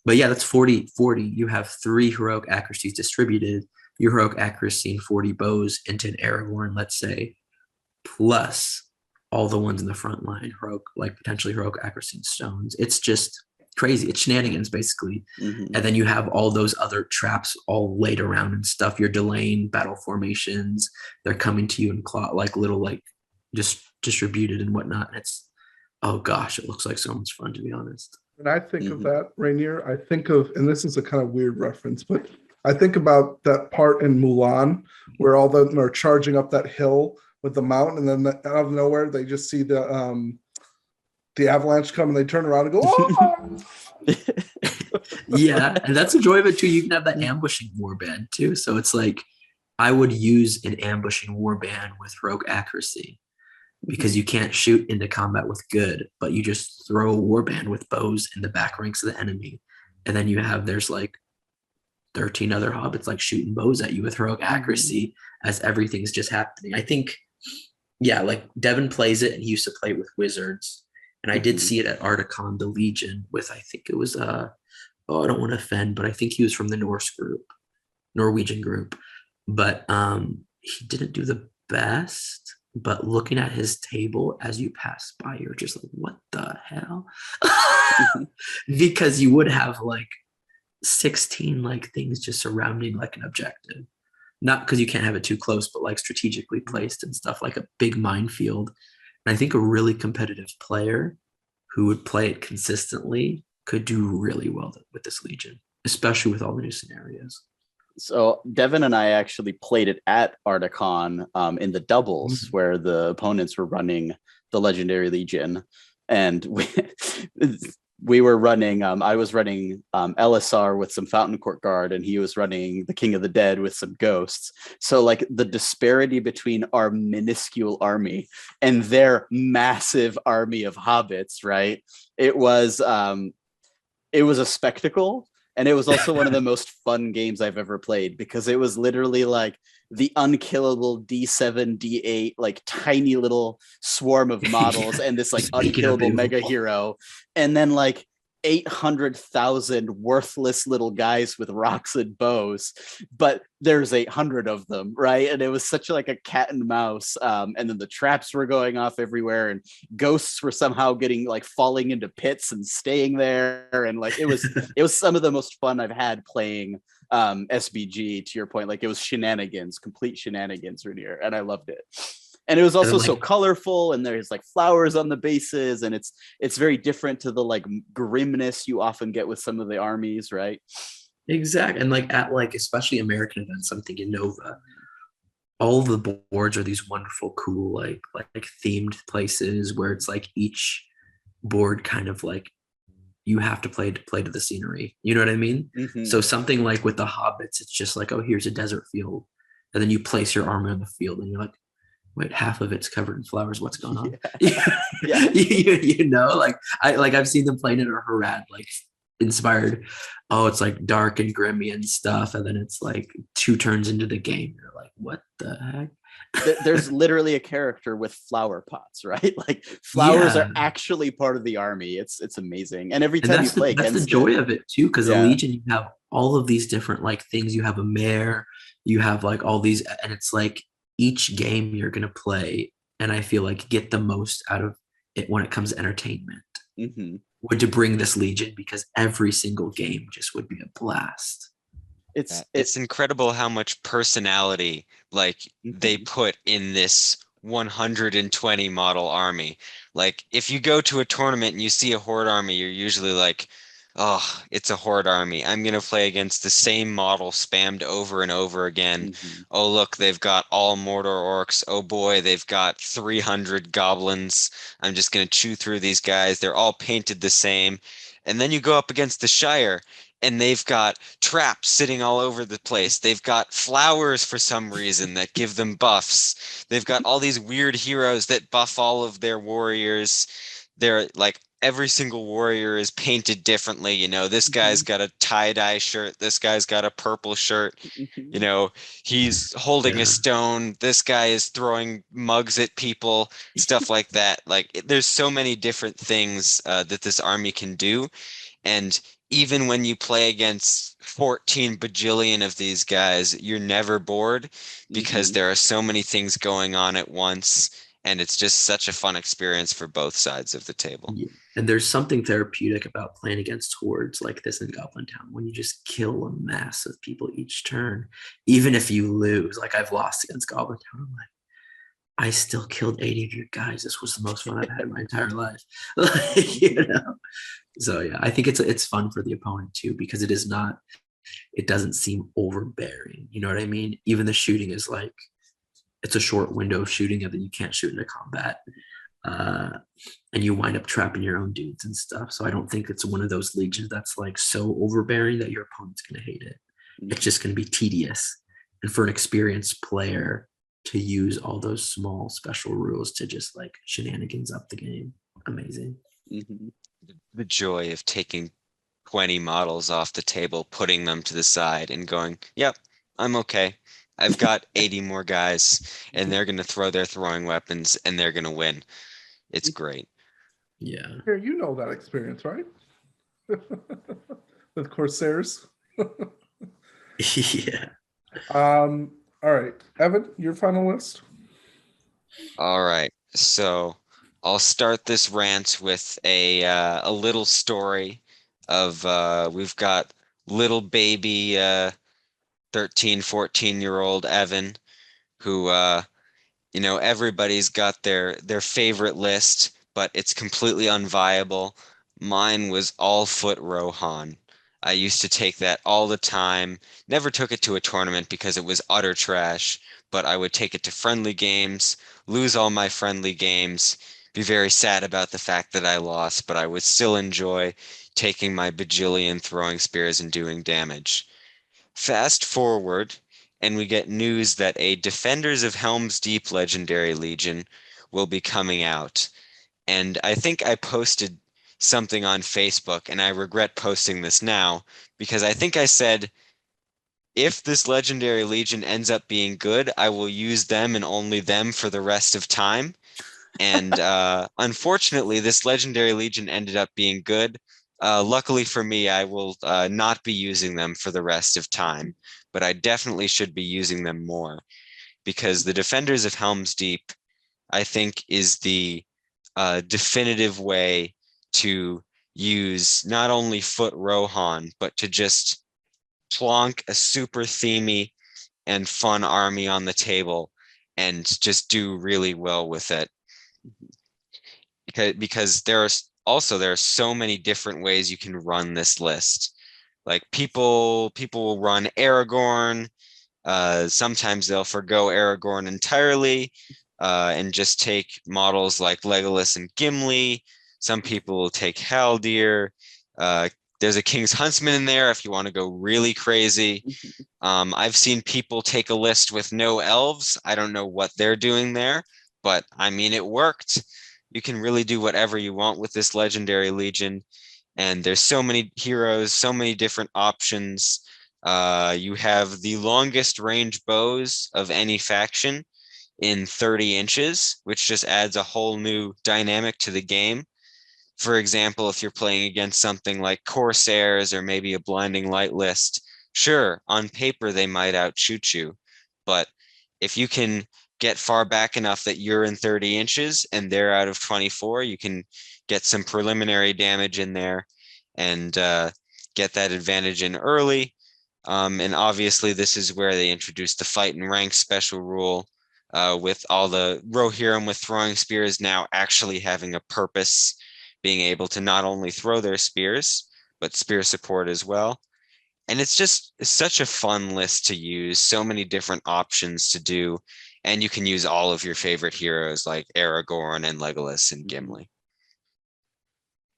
But yeah, that's 40. You have 3 heroic accuracies distributed. Your heroic accuracy and 40 bows into an Aragorn, let's say, plus all the ones in the front line, potentially heroic accuracy and stones. It's just crazy. It's shenanigans, basically. Mm-hmm. And then you have all those other traps all laid around and stuff. You're delaying battle formations. They're coming to you in just distributed and whatnot. It's, oh gosh, it looks like so much fun, to be honest. When I think of that, Rainier, I think of, and this is a kind of weird reference, but I think about that part in Mulan where all of them are charging up that hill with the mountain, and then out of nowhere they just see the avalanche come, and they turn around and go, oh! Yeah, and that's the joy of it too. You can have that ambushing warband too. So it's like I would use an ambushing warband with rogue accuracy because you can't shoot into combat with good, but you just throw a warband with bows in the back ranks of the enemy, and then there's like 13 other hobbits like shooting bows at you with heroic accuracy as everything's just happening. I think, yeah, like Devin plays it, and he used to play it with wizards, and I did see it at Articon, the Legion, with, I think it was I don't want to offend, but I think he was from the Norwegian group, but he didn't do the best. But looking at his table as you pass by, you're just like, what the hell? Because you would have like 16 like things just surrounding like an objective, not because you can't have it too close, but like strategically placed and stuff, like a big minefield. And I think a really competitive player who would play it consistently could do really well with this Legion, especially with all the new scenarios. So Devin and I actually played it at Articon in the doubles, where the opponents were running the Legendary Legion, and we were running, I was running Elisar with some Fountain Court Guard, and he was running the King of the Dead with some Ghosts. So like the disparity between our minuscule army and their massive army of hobbits, right? It was a spectacle. And it was also one of the most fun games I've ever played because it was literally like the unkillable D7, D8, like tiny little swarm of models and this like Speaking of unkillable mega beautiful. hero. And then like 800,000 worthless little guys with rocks and bows, but there's 800 of them, right? And it was such like a cat and mouse. And then the traps were going off everywhere, and ghosts were somehow getting like falling into pits and staying there. And like it was some of the most fun I've had playing SBG. To your point, like it was shenanigans, complete shenanigans, Rainier, and I loved it. And it was also so colorful, and there's like flowers on the bases, and it's very different to the like grimness you often get with some of the armies, right? Exactly. And like at like especially American events, I'm thinking Nova. All the boards are these wonderful, cool, like themed places where it's like each board kind of like you have to play to the scenery. You know what I mean? Mm-hmm. So something like with the hobbits, it's just like, oh, here's a desert field. And then you place your army on the field and you're like, wait, half of it's covered in flowers. What's going on? Yeah. you know, like I've seen them playing it or Harad, like inspired. Oh, it's like dark and grimy and stuff. And then it's like 2 turns into the game. You're like, what the heck? There's literally a character with flower pots, right? Like flowers are actually part of the army. It's amazing. And every time you play that's against the joy of it too, because the Legion, you have all of these different like things. You have a mayor, you have like all these, and it's like each game you're gonna play, and I feel like get the most out of it when it comes to entertainment. Mm-hmm. Would to bring this Legion, because every single game just would be a blast. It's incredible how much personality like they put in this 120 model army. Like if you go to a tournament and you see a horde army, you're usually like, oh, it's a horde army. I'm gonna play against the same model spammed over and over again. Oh, look, they've got all Mordor orcs. Oh boy, they've got 300 goblins. I'm just gonna chew through these guys. They're all painted the same. And then you go up against the Shire, and they've got traps sitting all over the place. They've got flowers for some reason that give them buffs. They've got all these weird heroes that buff all of their warriors. They're like every single warrior is painted differently. You know, this guy's got a tie-dye shirt. This guy's got a purple shirt. You know, he's holding a stone. This guy is throwing mugs at people, stuff like that. Like there's so many different things that this army can do. And even when you play against 14 bajillion of these guys, you're never bored because there are so many things going on at once. And it's just such a fun experience for both sides of the table. Yeah. And there's something therapeutic about playing against hordes like this in Goblin Town when you just kill a mass of people each turn. Even if you lose, like I've lost against Goblin Town, I'm like, I still killed 80 of your guys. This was the most fun I've had in my entire life. Like, you know? So yeah, I think it's fun for the opponent too, because it doesn't seem overbearing. You know what I mean? Even the shooting is like, it's a short window of shooting, and then you can't shoot into combat. And you wind up trapping your own dudes and stuff. So I don't think it's one of those legions that's like so overbearing that your opponent's going to hate it. It's just going to be tedious. And for an experienced player to use all those small special rules to just like shenanigans up the game. Amazing. The joy of taking 20 models off the table, putting them to the side and going, yep, I'm okay. I've got 80 more guys and they're going to throw their throwing weapons and they're going to win. It's great. Yeah. Here, you know that experience, right? With Corsairs. Yeah. All right, Evan, your final list. All right. So I'll start this rant with a little story of we've got little baby 13, 14-year-old Evan, who you know, everybody's got their favorite list, but it's completely unviable. Mine was all foot Rohan. I used to take that all the time. Never took it to a tournament because it was utter trash, but I would take it to friendly games, lose all my friendly games, be very sad about the fact that I lost, but I would still enjoy taking my bajillion throwing spears and doing damage. Fast forward, and we get news that a Defenders of Helm's Deep Legendary Legion will be coming out. And I think I posted something on Facebook, and I regret posting this now because I think I said, if this Legendary Legion ends up being good, I will use them and only them for the rest of time. And unfortunately, this Legendary Legion ended up being good. Luckily for me, I will not be using them for the rest of time, but I definitely should be using them more because the Defenders of Helm's Deep, I think, is the definitive way to use not only Foot Rohan, but to just plonk a super themey and fun army on the table and just do really well with it. Because there are so many different ways you can run this list. Like people will run Aragorn. Sometimes they'll forgo Aragorn entirely and just take models like Legolas and Gimli. Some people will take Haldir. There's a King's Huntsman in there if you want to go really crazy. I've seen people take a list with no elves. I don't know what they're doing there, but I mean, it worked. You can really do whatever you want with this Legendary Legion. And there's so many heroes, so many different options. You have the longest range bows of any faction in 30 inches, which just adds a whole new dynamic to the game. For example, if you're playing against something like Corsairs or maybe a Blinding Light list, sure, on paper they might outshoot you, but if you can get far back enough that you're in 30 inches and they're out of 24, you can get some preliminary damage in there and get that advantage in early. And obviously, this is where they introduced the fight and rank special rule with all the Rohirrim with throwing spears now actually having a purpose, being able to not only throw their spears, but spear support as well. And it's such a fun list to use, so many different options to do. And you can use all of your favorite heroes like Aragorn and Legolas and Gimli.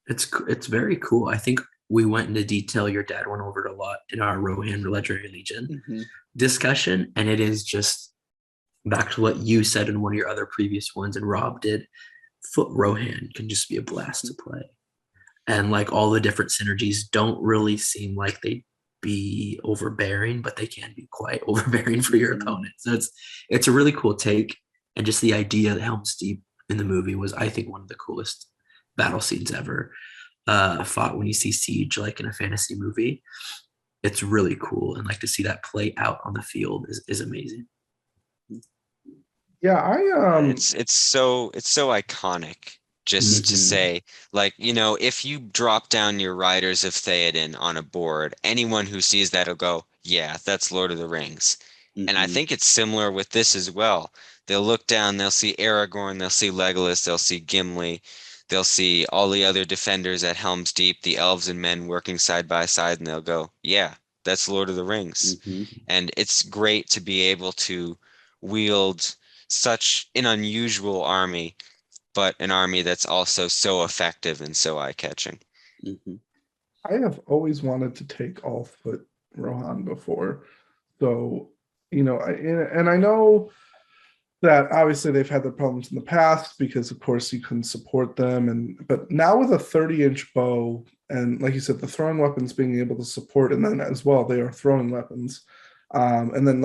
It's very cool. I think we went into detail. Your dad went over it a lot in our Rohan Legendary Legion discussion. And it is just back to what you said in one of your other previous ones and Rob did. Foot Rohan can just be a blast to play. And like all the different synergies don't really seem like they be overbearing, but they can be quite overbearing for your opponent. So it's a really cool take. And just the idea that Helm's Deep in the movie was, I think, one of the coolest battle scenes ever fought when you see Siege like in a fantasy movie. It's really cool. And like to see that play out on the field is amazing. Yeah, it's so iconic just to say, like, you know, if you drop down your Riders of Theoden on a board, anyone who sees that will go, yeah, that's Lord of the Rings. And I think it's similar with this as well. They'll look down, they'll see Aragorn, they'll see Legolas, they'll see Gimli, they'll see all the other defenders at Helm's Deep, the elves and men working side by side, and they'll go, yeah, that's Lord of the Rings. And it's great to be able to wield such an unusual army, but an army that's also so effective and so eye-catching. I have always wanted to take all Foot Rohan before. So, you know, I know that obviously they've had the problems in the past because, of course, you couldn't support them. But now with a 30-inch bow, and like you said, the throwing weapons being able to support, and then as well, they are throwing weapons. And then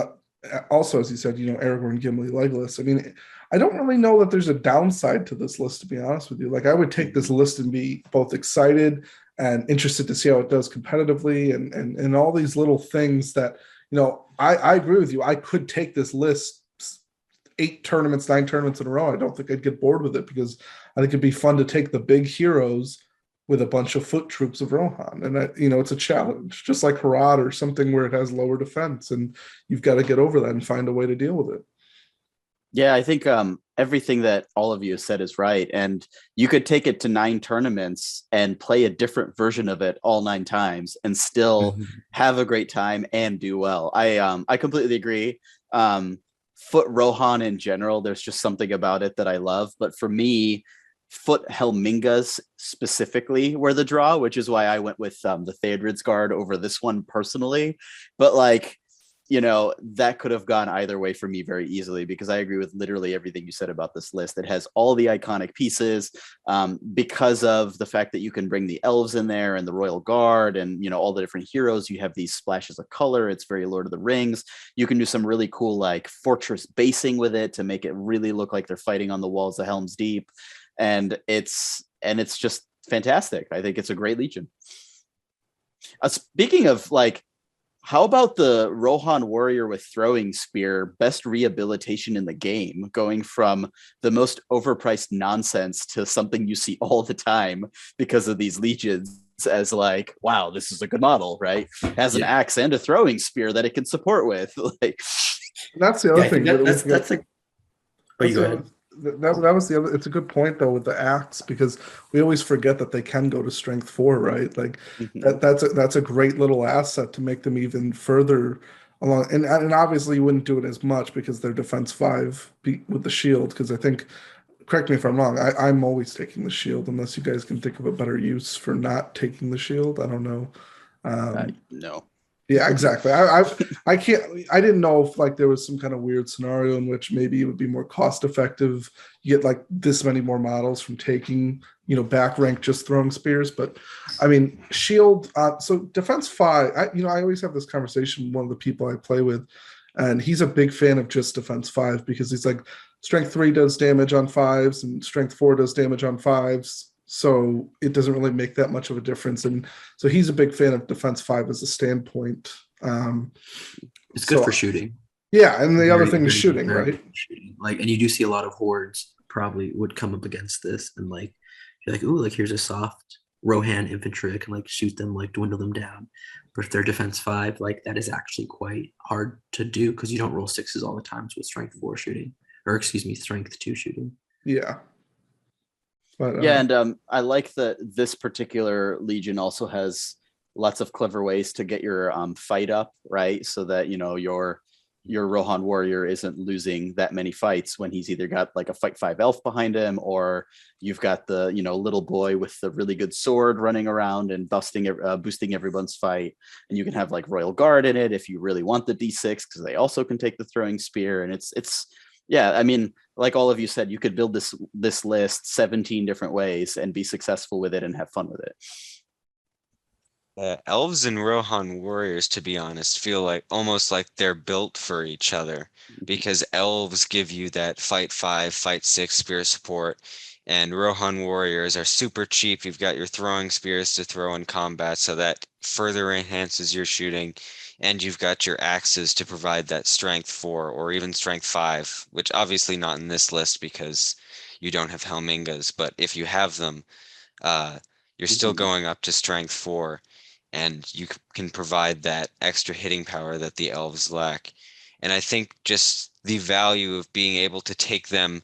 also, as you said, you know, Aragorn, Gimli, Legolas. I mean, I don't really know that there's a downside to this list, to be honest with you. Like, I would take this list and be both excited and interested to see how it does competitively and all these little things that, you know, I agree with you. I could take this list 8 tournaments, 9 tournaments in a row. I don't think I'd get bored with it because I think it'd be fun to take the big heroes with a bunch of foot troops of Rohan. And, you know, it's a challenge, just like Harad or something where it has lower defense. And you've got to get over that and find a way to deal with it. Yeah, I think everything that all of you have said is right. And you could take it to 9 tournaments and play a different version of it all 9 times and still have a great time and do well. I completely agree. Foot Rohan in general, there's just something about it that I love. But for me, Foot Helmingas specifically were the draw, which is why I went with the Theodred's Guard over this one personally. But like, that could have gone either way for me very easily, because I agree with literally everything you said about this list. It has all the iconic pieces, because of the fact that you can bring the elves in there and the Royal Guard and, all the different heroes. You have these splashes of color. It's very Lord of the Rings. You can do some really cool like fortress basing with it to make it really look like they're fighting on the walls of Helm's Deep. And it's just fantastic. I think it's a great Legion. Speaking of like, how about the Rohan warrior with throwing spear? Best rehabilitation in the game, going from the most overpriced nonsense to something you see all the time because of these legions, as like, wow, this is a good model, right? Has an axe and a throwing spear that it can support with. Like, that's the other thing. That's like. Oh, you go ahead. That was the other. It's a good point though with the axe, because we always forget that they can go to strength 4, right? Like that's a great little asset to make them even further along. And obviously you wouldn't do it as much because they're defense 5 with the shield. Because I think, correct me if I'm wrong, I'm always taking the shield unless you guys can think of a better use for not taking the shield. I don't know. No. Yeah, exactly. I can't. I didn't know if like there was some kind of weird scenario in which maybe it would be more cost effective. You get like this many more models from taking, back rank just throwing spears. But I mean, shield. So defense 5. I always have this conversation with one of the people I play with, and he's a big fan of just defense 5 because he's like, strength 3 does damage on 5s and strength 4 does damage on 5s. So it doesn't really make that much of a difference. And so he's a big fan of defense 5 as a standpoint. It's good for shooting. Yeah. And the other thing is shooting, right? Shooting. Like, and you do see a lot of hordes probably would come up against this. And like, you're like, ooh, like here's a soft Rohan infantry. I can like shoot them, like dwindle them down. But if they're defense 5, like that is actually quite hard to do because you don't roll 6s all the times with strength 4 shooting, or strength 2 shooting. Yeah. But, and I like that this particular Legion also has lots of clever ways to get your fight up, right? So that your Rohan warrior isn't losing that many fights when he's either got like a fight 5 elf behind him, or you've got the little boy with the really good sword running around and boosting everyone's fight, and you can have like Royal Guard in it if you really want the D6 because they also can take the throwing spear, and it's. Yeah, I mean, like all of you said, you could build this list 17 different ways and be successful with it and have fun with it. Elves and Rohan warriors, to be honest, feel like almost like they're built for each other, because elves give you that fight 5, fight 6 spear support, and Rohan warriors are super cheap. You've got your throwing spears to throw in combat, so that further enhances your shooting. And you've got your axes to provide that strength 4 or even strength 5, which obviously not in this list because you don't have Helmingas, but if you have them, you're still going up to strength 4, and you can provide that extra hitting power that the elves lack. And I think just the value of being able to take them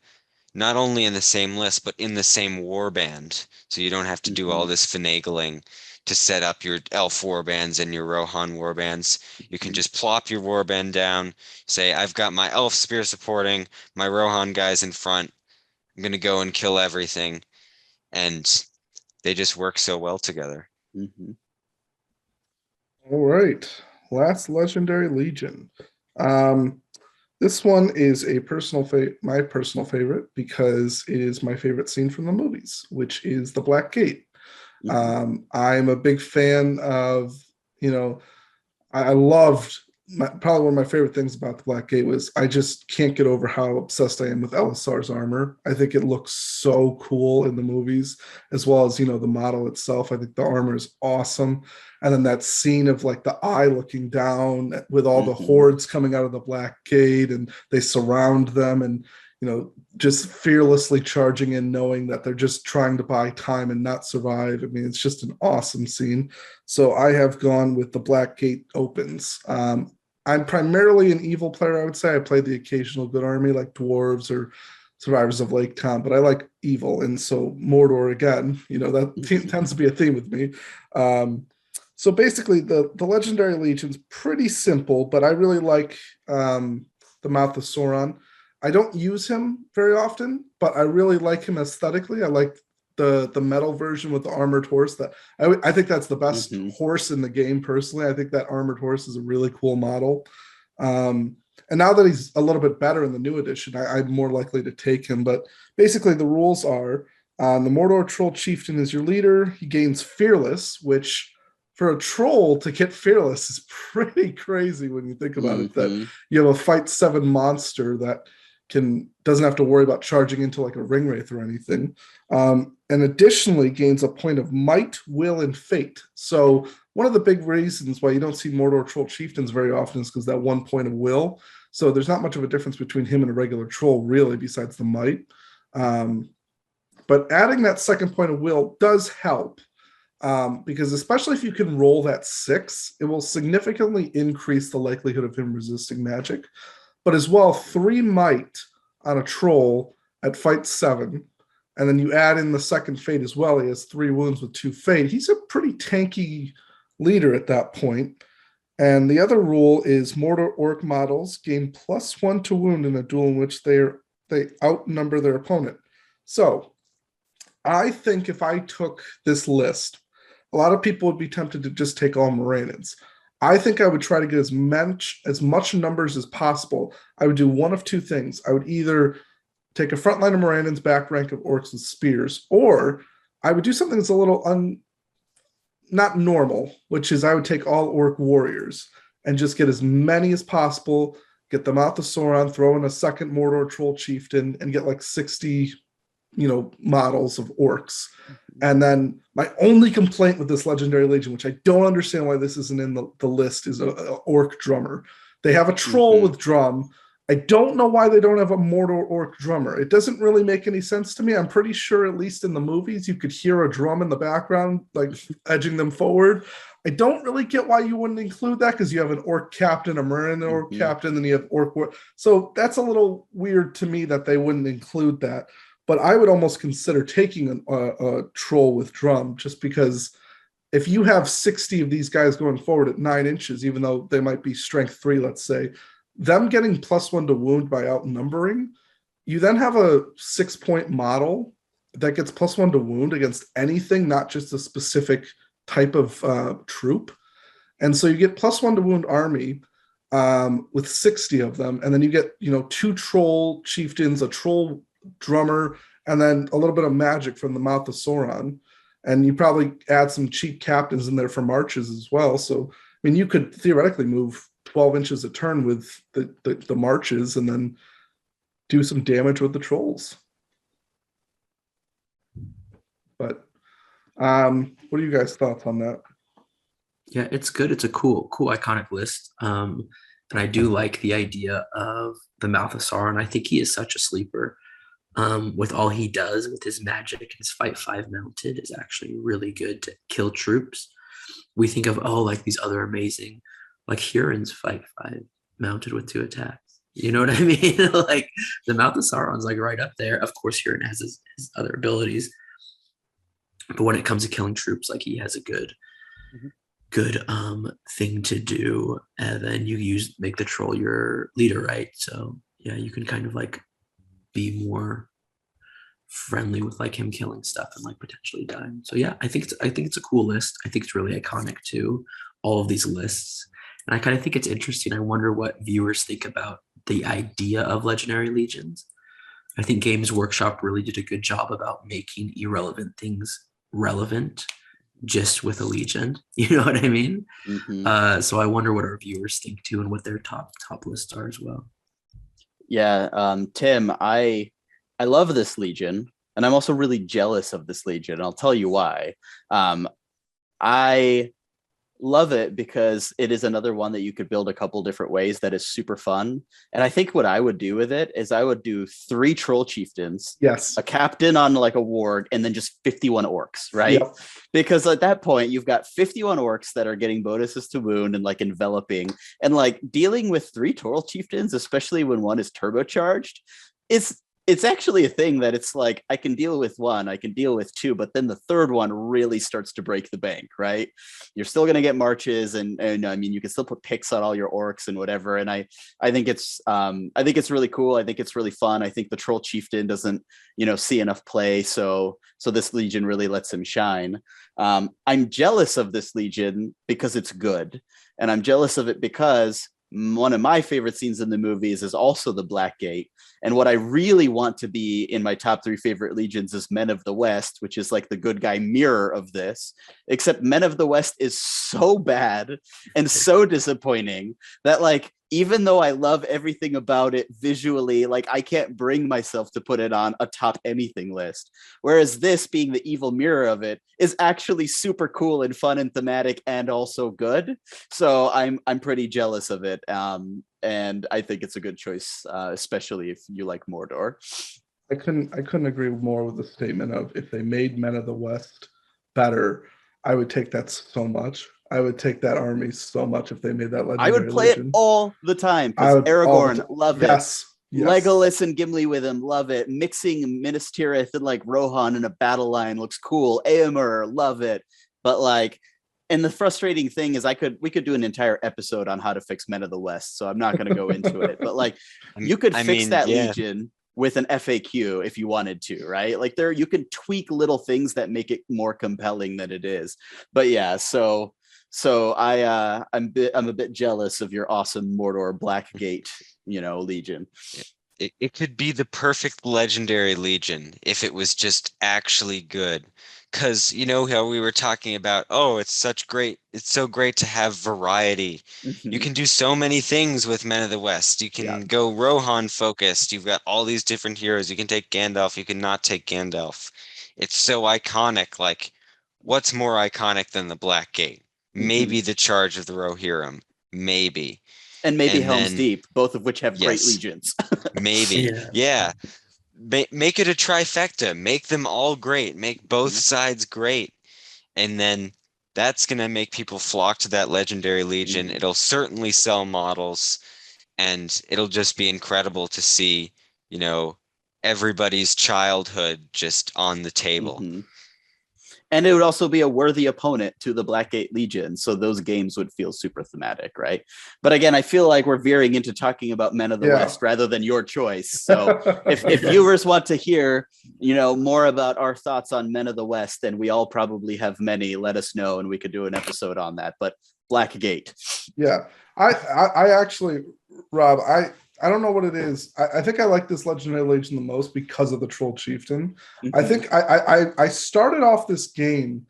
not only in the same list, but in the same warband, so you don't have to do all this finagling to set up your elf warbands and your Rohan warbands. You can just plop your warband down, say, I've got my elf spear supporting, my Rohan guys in front, I'm going to go and kill everything. And they just work so well together. All right. Last Legendary Legion. This one is my personal favorite because it is my favorite scene from the movies, which is the Black Gate. I'm a big fan of, I loved probably one of my favorite things about the Black Gate was I just can't get over how obsessed I am with Elisar's armor. I think it looks so cool in the movies, as well as, the model itself. I think the armor is awesome. And then that scene of like the eye looking down with all the hordes coming out of the Black Gate and they surround them and, just fearlessly charging in, knowing that they're just trying to buy time and not survive. I mean, it's just an awesome scene. So I have gone with the Black Gate opens. I'm primarily an evil player, I would say. I played the occasional good army like Dwarves or Survivors of Lake Town, but I like evil. And so Mordor, again, that tends to be a theme with me. So basically the Legendary Legion's pretty simple, but I really like the Mouth of Sauron. I don't use him very often, but I really like him aesthetically. I like the metal version with the armored horse. That I think that's the best horse in the game. Personally, I think that armored horse is a really cool model. And now that he's a little bit better in the new edition, I'm more likely to take him. But basically, the rules are the Mordor Troll Chieftain is your leader. He gains Fearless, which for a troll to get Fearless is pretty crazy when you think about it. That you have a fight 7 monster that doesn't have to worry about charging into like a ring wraith or anything. And additionally gains a point of might, will, and fate. So one of the big reasons why you don't see Mordor Troll Chieftains very often is because that 1 point of will. So there's not much of a difference between him and a regular troll, really, besides the might. But adding that 2nd point of will does help, because especially if you can roll that 6, it will significantly increase the likelihood of him resisting magic. But as well, 3 might on a troll at fight 7. And then you add in the 2nd fate as well. He has 3 wounds with 2 fate. He's a pretty tanky leader at that point. And the other rule is Mordor Orc models gain +1 to wound in a duel in which they outnumber their opponent. So I think if I took this list, a lot of people would be tempted to just take all Moranians. I think I would try to get as much numbers as possible. I would do one of 2 things. I would either take a front line of Moranians, back rank of orcs with spears, or I would do something that's a little not normal, which is I would take all orc warriors and just get as many as possible, get them out the Sauron, throw in a 2nd Mordor Troll Chieftain, and get like 60 models of orcs. And then my only complaint with this Legendary Legion, which I don't understand why this isn't in the list, is a orc drummer. They have a troll with drum. I don't know why they don't have a Mordor orc drummer. It doesn't really make any sense to me. I'm pretty sure, at least in the movies, you could hear a drum in the background, like edging them forward. I don't really get why you wouldn't include that, because you have an orc captain, a Murren orc captain, then you have orc. So that's a little weird to me that they wouldn't include that. But I would almost consider taking a troll with drum, just because if you have 60 of these guys going forward at 9 inches, even though they might be strength 3, let's say, them getting +1 to wound by outnumbering, you then have a 6-point model that gets +1 to wound against anything, not just a specific type of troop. And so you get +1 to wound army with 60 of them. And then you get, 2 troll chieftains, a troll drummer, and then a little bit of magic from the Mouth of Sauron. And you probably add some cheap captains in there for marches as well. So, you could theoretically move 12 inches a turn with the marches and then do some damage with the trolls. But what are you guys' thoughts on that? Yeah, it's good. It's a cool iconic list. And I do like the idea of the Mouth of Sauron. I think he is such a sleeper. With all he does with his magic and his fight 5 mounted is actually really good to kill troops. We think of like these other amazing, like Huron's fight 5 mounted with 2 attacks. You know what I mean? Like the Mouth of Sauron's like right up there. Of course, Huron has his other abilities, but when it comes to killing troops, like he has a good thing to do. And then you make the troll your leader, right? So yeah, you can kind of like be more friendly with like him killing stuff and like potentially dying. So yeah, I think it's a cool list. I think it's really iconic too, all of these lists. And I kind of think it's interesting. I wonder what viewers think about the idea of Legendary Legions. I think Games Workshop really did a good job about making irrelevant things relevant just with a Legion. You know what I mean? So I wonder what our viewers think too and what their top lists are as well. Yeah, Tim, I love this Legion, and I'm also really jealous of this Legion. And I'll tell you why. I love it because it is another one that you could build a couple different ways that is super fun. And I think what I would do with it is I would do 3 troll chieftains, yes, a captain on like a warg, and then just 51 orcs, right? Yep. Because at that point you've got 51 orcs that are getting bonuses to wound and like enveloping, and like dealing with 3 troll chieftains, especially when one is turbocharged, it's actually a thing that it's like, I can deal with 1, I can deal with 2, but then the 3rd one really starts to break the bank, right? You're still going to get marches, and I mean, you can still put picks on all your orcs and whatever. And I think it's really cool. I think it's really fun. I think the troll chieftain doesn't, see enough play. So this Legion really lets him shine. I'm jealous of this Legion because it's good. And I'm jealous of it because one of my favorite scenes in the movies is also the Black Gate. And what I really want to be in my top 3 favorite legions is Men of the West, which is like the good guy mirror of this. Except Men of the West is so bad and so disappointing that, like, even though I love everything about it visually, like, I can't bring myself to put it on a top anything list. Whereas this, being the evil mirror of it, is actually super cool and fun and thematic and also good. So I'm pretty jealous of it. And I think it's a good choice, especially if you like Mordor. I couldn't agree more with the statement of, if they made Men of the West better, I would take that so much. I would take that army so much if they made that legendary. I would play legion. It all the time because Aragorn, love it. Yes. Legolas and Gimli with him, love it. Mixing Minas Tirith and like Rohan in a battle line looks cool. Éomer, love it. But like, and the frustrating thing is we could do an entire episode on how to fix Men of the West, so I'm not going to go into it. But like, you could fix that legion with an FAQ if you wanted to, right? Like, you can tweak little things that make it more compelling than it is. But yeah, so I'm a bit jealous of your awesome Mordor Blackgate, legion. It could be the perfect legendary legion if it was just actually good. Because you know how we were talking about, it's so great to have variety. You can do so many things with Men of the West. You can go Rohan focused. You've got all these different heroes. You can take Gandalf. You can not take Gandalf. It's so iconic. Like, what's more iconic than the Black Gate? Maybe the Charge of the Rohirrim. Maybe. And maybe Helm's Deep, both of which have great legions. Maybe. Yeah. Make it a trifecta. Make them all great. Make both sides great. And then that's going to make people flock to that legendary legion. It'll certainly sell models. And it'll just be incredible to see, everybody's childhood just on the table. And it would also be a worthy opponent to the Blackgate Legion. So those games would feel super thematic, right? But again, I feel like we're veering into talking about Men of the West rather than your choice. So if viewers want to hear, more about our thoughts on Men of the West, and we all probably have many, let us know and we could do an episode on that. But Blackgate. Yeah. I actually, Rob, I don't know what it is. I think I like this legendary legion the most because of the Troll Chieftain. I think I started off this game.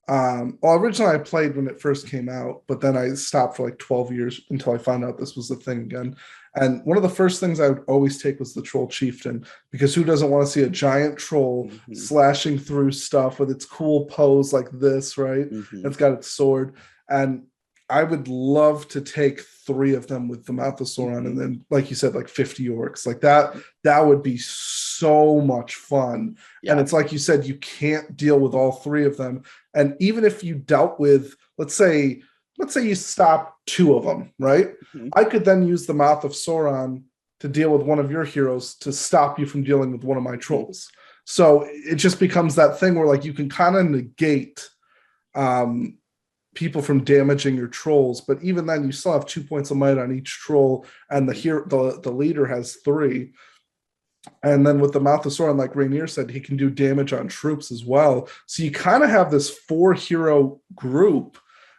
Originally I played when it first came out, but then I stopped for like 12 years until I found out this was the thing again. And one of the first things I would always take was the Troll Chieftain, because who doesn't want to see a giant troll slashing through stuff with its cool pose like this, right? It's got its sword. And I would love to take 3 of them with the Mouth of Sauron, and then, like you said, like 50 orcs. Like that would be so much fun. And it's like you said, you can't deal with all 3 of them. And even if you dealt with, let's say you stop 2 of them, right? I could then use the Mouth of Sauron to deal with one of your heroes to stop you from dealing with one of my trolls. So it just becomes that thing where, like, you can kind of negate people from damaging your trolls, but even then you still have 2 points of might on each troll, and the leader has 3. And then with the Mouth of Sauron, like Rainier said, he can do damage on troops as well. So you kind of have this 4-hero group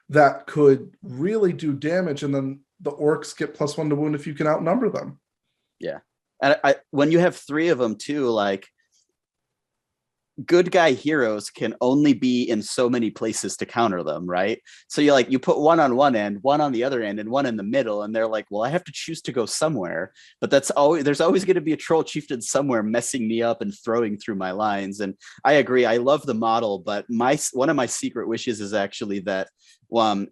that could really do damage, and then the orcs get +1 to wound if you can outnumber them. Yeah. And when you have 3 of them too, like, good guy heroes can only be in so many places to counter them, right? So you put one on one end, one on the other end, and one in the middle, and they're like, well, I have to choose to go somewhere. But there's always going to be a Troll Chieftain somewhere messing me up and throwing through my lines. And I agree, I love the model, but one of my secret wishes is actually that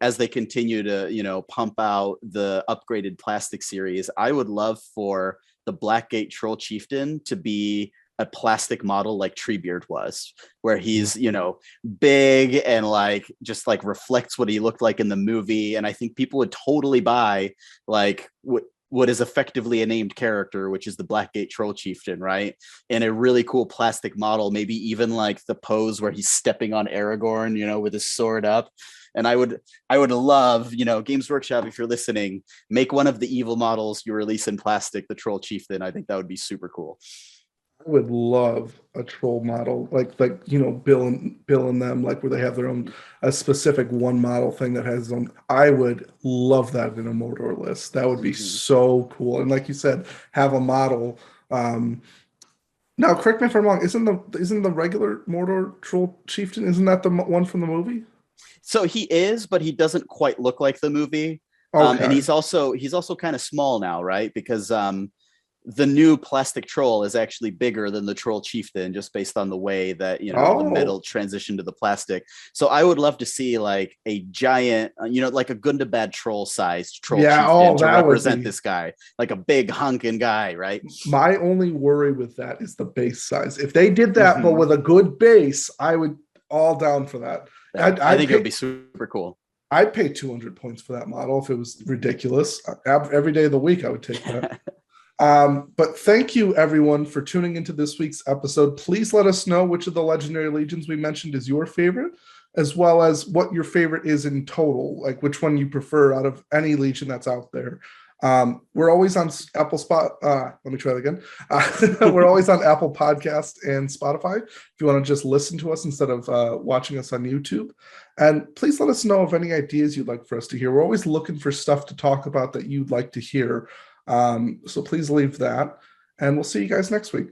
as they continue to pump out the upgraded plastic series, I would love for the Blackgate Troll Chieftain to be a plastic model like Treebeard was, where he's, big and like just like reflects what he looked like in the movie. And I think people would totally buy like what is effectively a named character, which is the Blackgate Troll Chieftain, right? And a really cool plastic model, maybe even like the pose where he's stepping on Aragorn, with his sword up. And I would love, Games Workshop, if you're listening, make one of the evil models you release in plastic, the Troll Chieftain. I think that would be super cool. I would love a troll model, like Bill and them, like where they have their own a specific one model thing that has its own. I would love that in a Mordor list. That would be Mhm. so cool. And like you said, have a model. Now, correct me if I'm wrong. Isn't the regular Mordor troll chieftain? Isn't that the one from the movie? So he is, but he doesn't quite look like the movie. And Okay. he's also kind of small now, right? Because the new plastic troll is actually bigger than the troll chieftain, just based on the way that the metal Oh, transitioned to the plastic. So I would love to see like a giant, like a Gundabad troll sized troll yeah. chieftain Oh, to that would represent be. this guy, like a big honking guy, right? My only worry with that is the base size. If they did that, but Mhm. with a good base, I would all down for that. Yeah, I'd, I I'd think it would pay be super cool. I'd pay 200 points for that model if it was ridiculous. Every day of the week, I would take that. But thank you, everyone, for tuning into this week's episode. Please let us know which of the legendary legions we mentioned is your favorite, as well as what your favorite is in total, like which one you prefer out of any legion that's out there. We're always on Apple Spot. Let me try that again. We're always on Apple Podcast and Spotify. If you want to just listen to us instead of watching us on YouTube, and please let us know of any ideas you'd like for us to hear. We're always looking for stuff to talk about that you'd like to hear. So please leave that, and we'll see you guys next week.